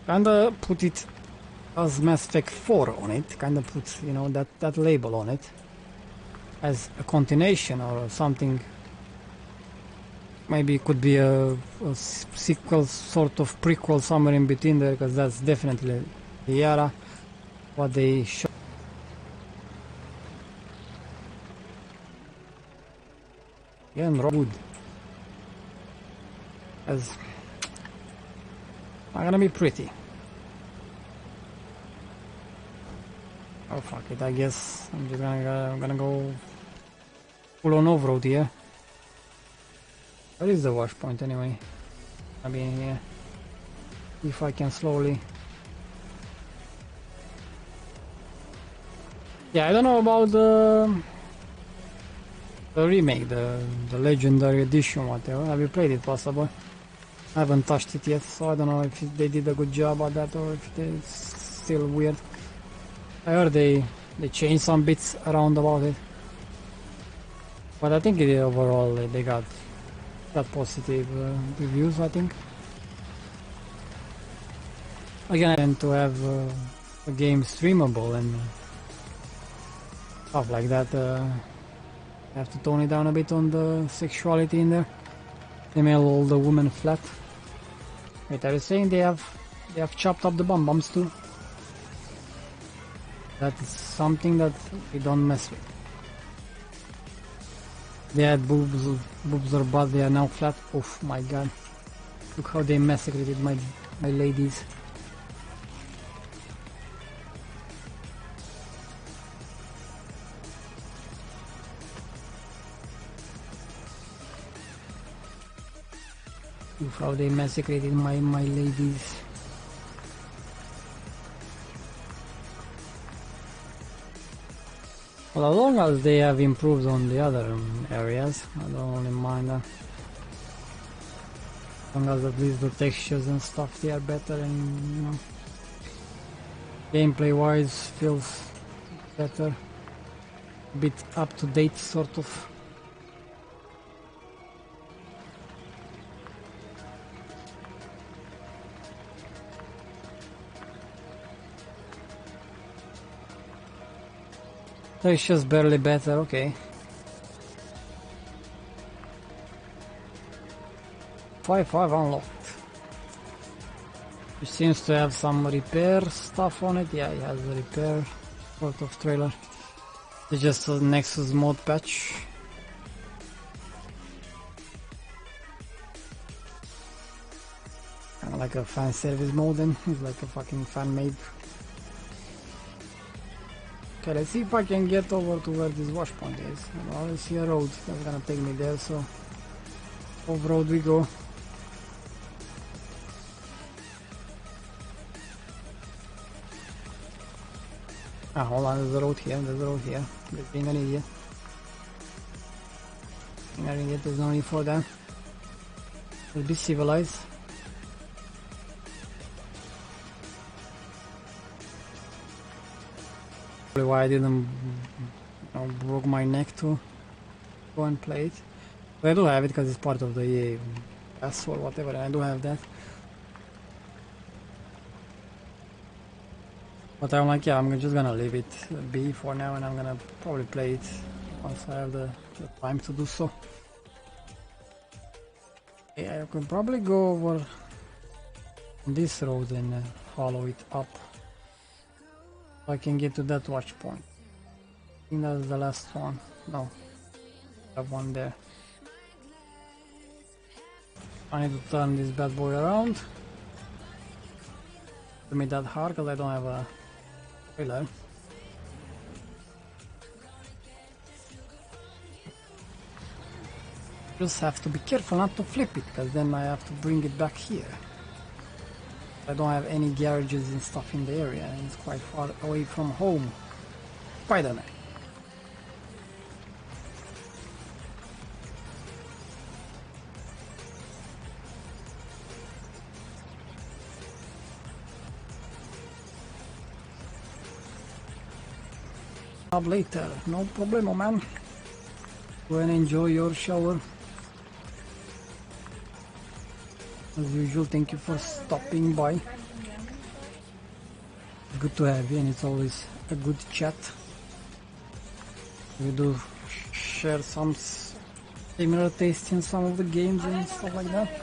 kinda put it as Mass Effect 4 on it, kinda put, you know, that label on it as a continuation or something. Maybe it could be a sequel, sort of prequel somewhere in between there, because that's definitely the era what they show. Again, wood. As not gonna be pretty. Oh fuck it! I guess I'm just gonna go full on off-road here. Where is the wash point anyway? I'll be in here. If I can slowly. Yeah, I don't know about the remake, the legendary edition, whatever. Have you played it, possible? I haven't touched it yet, so I don't know if they did a good job at that or if it's still weird. I heard they changed some bits around about it, but I think overall they got positive reviews, I think. Again, I tend to have a game streamable and stuff like that. I have to tone it down a bit on the sexuality in there. They made all the women flat. Wait, are you saying they have chopped up the bum-bums too? That is something that we don't mess with. They had boobs or butt, they are now flat. Oh my god. Look how they massacred my ladies. Look how they massacred my ladies. Well, as long as they have improved on the other areas, I don't really mind that. As long as at least the textures and stuff, they are better, and you know, gameplay wise feels better, a bit up to date sort of. It's just barely better, okay. 5.5 unlocked. It seems to have some repair stuff on it. Yeah, it has a repair sort of trailer. It's just a Nexus mod patch. Kinda like a fan service mode then. It's like a fucking fan made. Okay, let's see if I can get over to where this wash point is. I already see a road that's gonna take me there, so off-road we go. Ah, hold on, there's a road here, Just being an idiot. Being an idiot, there's no need for that. Let's be civilized. Probably why I didn't broke my neck to go and play it. But I do have it because it's part of the EA pass or whatever, and I do have that. But I'm like, yeah, I'm just gonna leave it be for now, and I'm gonna probably play it once I have the time to do so. Yeah, I could probably go over this road and follow it up so I can get to that watch point. I think that's the last one. No, I have one there. I need to turn this bad boy around. To make that hard because I don't have a trailer. Just have to be careful not to flip it, because then I have to bring it back here. I don't have any garages and stuff in the area, and it's quite far away from home. Spider-Man. Up later, no problemo, man. Go and enjoy your shower. As usual, thank you for stopping by. Good to have you, and it's always a good chat. We do share some similar taste in some of the games and stuff like that.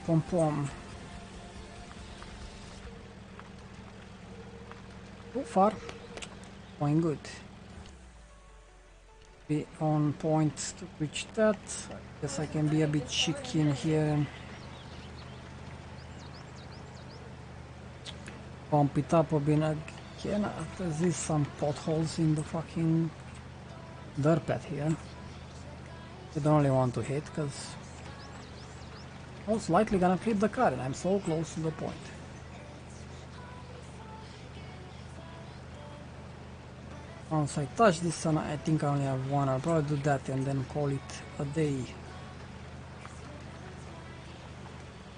Pom pom. So far, going good. Be on point to reach that. I guess I can be a bit cheeky in here and pump it up a bit again. There's some potholes in the fucking dirt pad here. I don't really want to hit because most likely gonna flip the car, and I'm so close to the point. Once I touch this one, I think I only have one. I'll probably do that and then call it a day.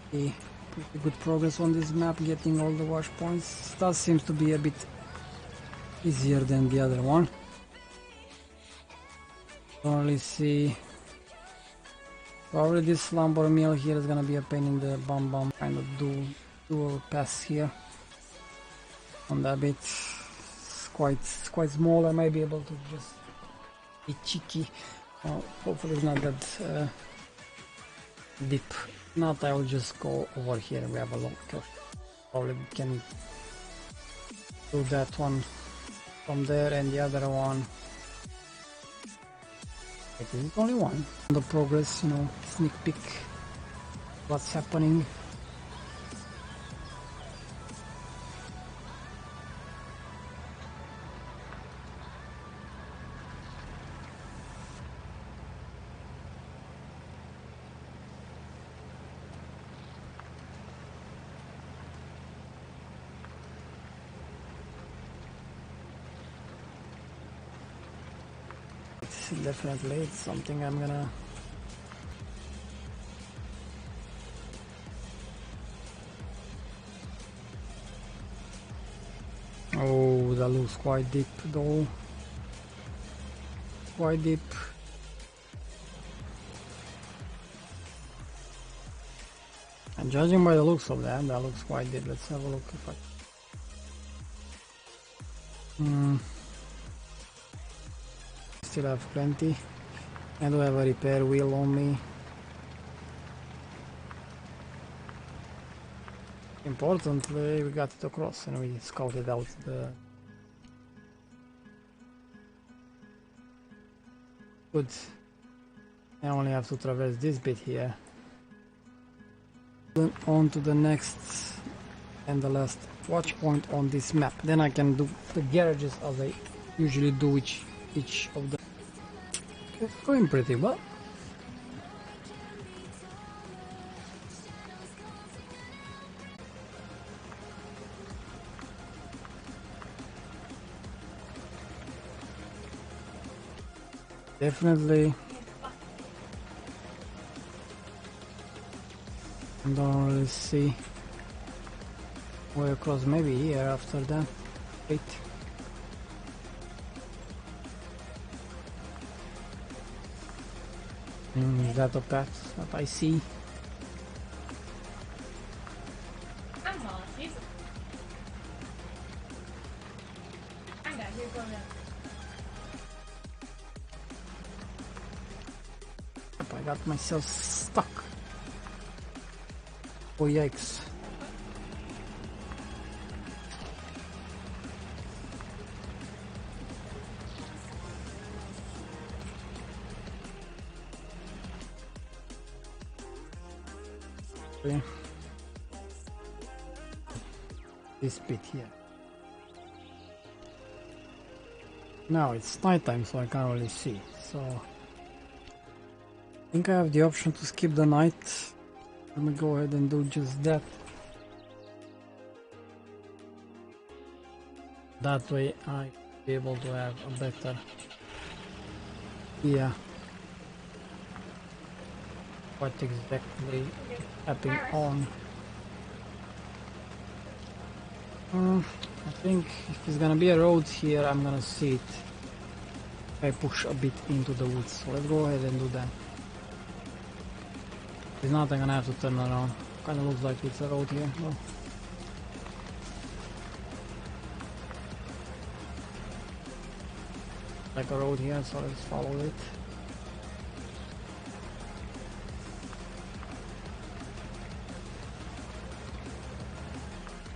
Okay, pretty good progress on this map, getting all the wash points. That seems to be a bit easier than the other one. Don't really see. Probably this lumber mill here is gonna be a pain in the bum kind of dual pass here. On that bit, it's quite small. I might be able to just be cheeky. Well, hopefully it's not that deep. Not, I will just go over here. We have a lot of. Probably can do that one from there and the other one. It is only one. The progress, sneak peek what's happening. Definitely, it's something I'm gonna oh, that looks quite deep though. Quite deep. And judging by the looks of that looks quite deep. Let's have a look if I still have plenty. I do have a repair wheel on me. Importantly, we got it across and we scouted out the good. I only have to traverse this bit here. Then on to the next and the last watch point on this map. Then I can do the garages as I usually do each of the. It's going pretty well. Definitely don't really see way across, maybe here after that. Wait. Is that a path that I see? I'm lost. He's... I got here for them. I got myself stuck. Oh yikes. Okay. This bit here. Now it's nighttime, so I can't really see. So I think I have the option to skip the night. Let me go ahead and do just that. That way I'll be able to have a better idea what exactly happening on. I think if it's gonna be a road here, I'm gonna see it if I push a bit into the woods. So let's go ahead and do that. If not, I'm gonna have to turn around. Kinda looks like it's a road here. No. Like a road here, so let's follow it.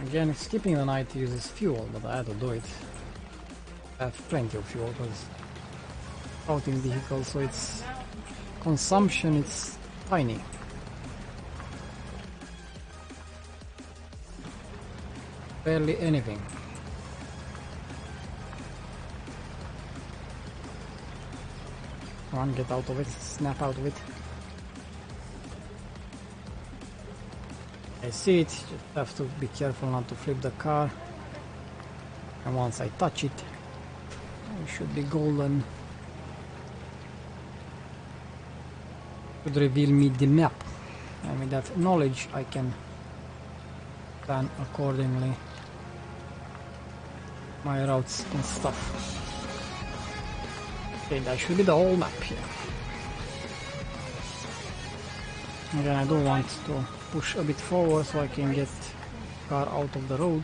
Again, skipping the night uses fuel, but I had to do it. I have plenty of fuel because scouting vehicle, so its consumption it's tiny. Barely anything. Come on, get out of it, snap out of it. I see it, just have to be careful not to flip the car. And once I touch it, it should be golden. Should reveal me the map. And with that knowledge I can plan accordingly my routes and stuff. Okay, that should be the whole map here. Again, I do want to push a bit forward so I can get car out of the road.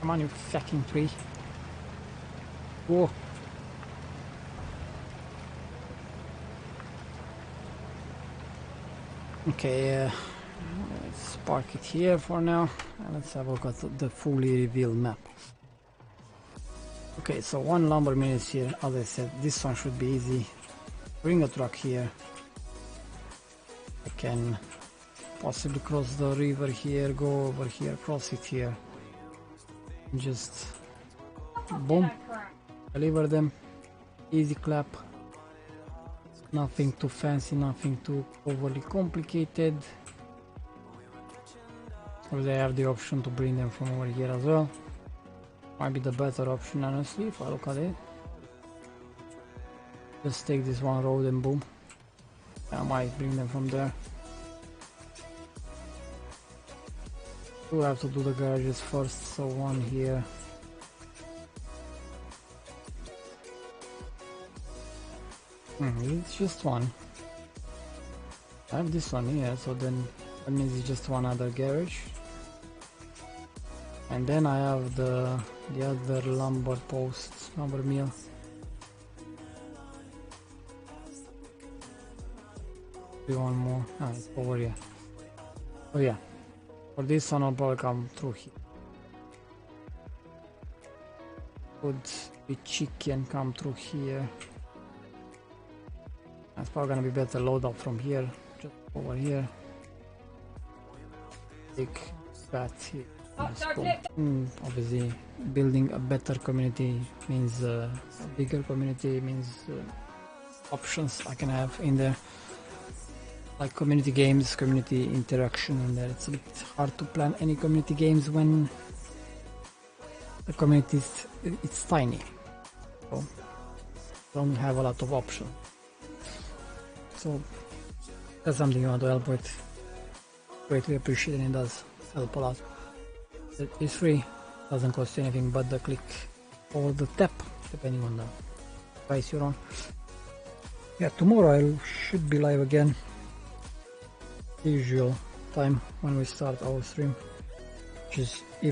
Come on, you fucking tree. Whoa. Okay, let's park it here for now and let's have a look at the fully revealed map. Okay, so one lumber mill is here. As I said, this one should be easy. Bring a truck here. I can possibly cross the river here, go over here, cross it here. Just boom, deliver them. Easy clap. Nothing too fancy, nothing too overly complicated. Or they have the option to bring them from over here as well. Might be the better option, honestly, if I look at it. Just take this one road and boom. I might bring them from there. We have to do the garages first, so one here. It's just one. I have this one here, so then that means it's just one other garage. And then I have the other lumber posts, lumber mill. One more. It's over here. Oh yeah. For this one I'll probably come through here. Could be chicken come through here. That's probably gonna be better load up from here, just over here. big fat here. Oh, chocolate. Obviously, building a better community means a bigger community, means options I can have in there, like community games, community interaction in there. It's a bit hard to plan any community games when the community it's tiny, so don't have a lot of options. So that's something you want to help with. Greatly appreciate, and it does help a lot. It's free, doesn't cost you anything but the click or the tap, depending on the device you're on. Yeah, tomorrow I should be live again, usual time when we start our stream, which is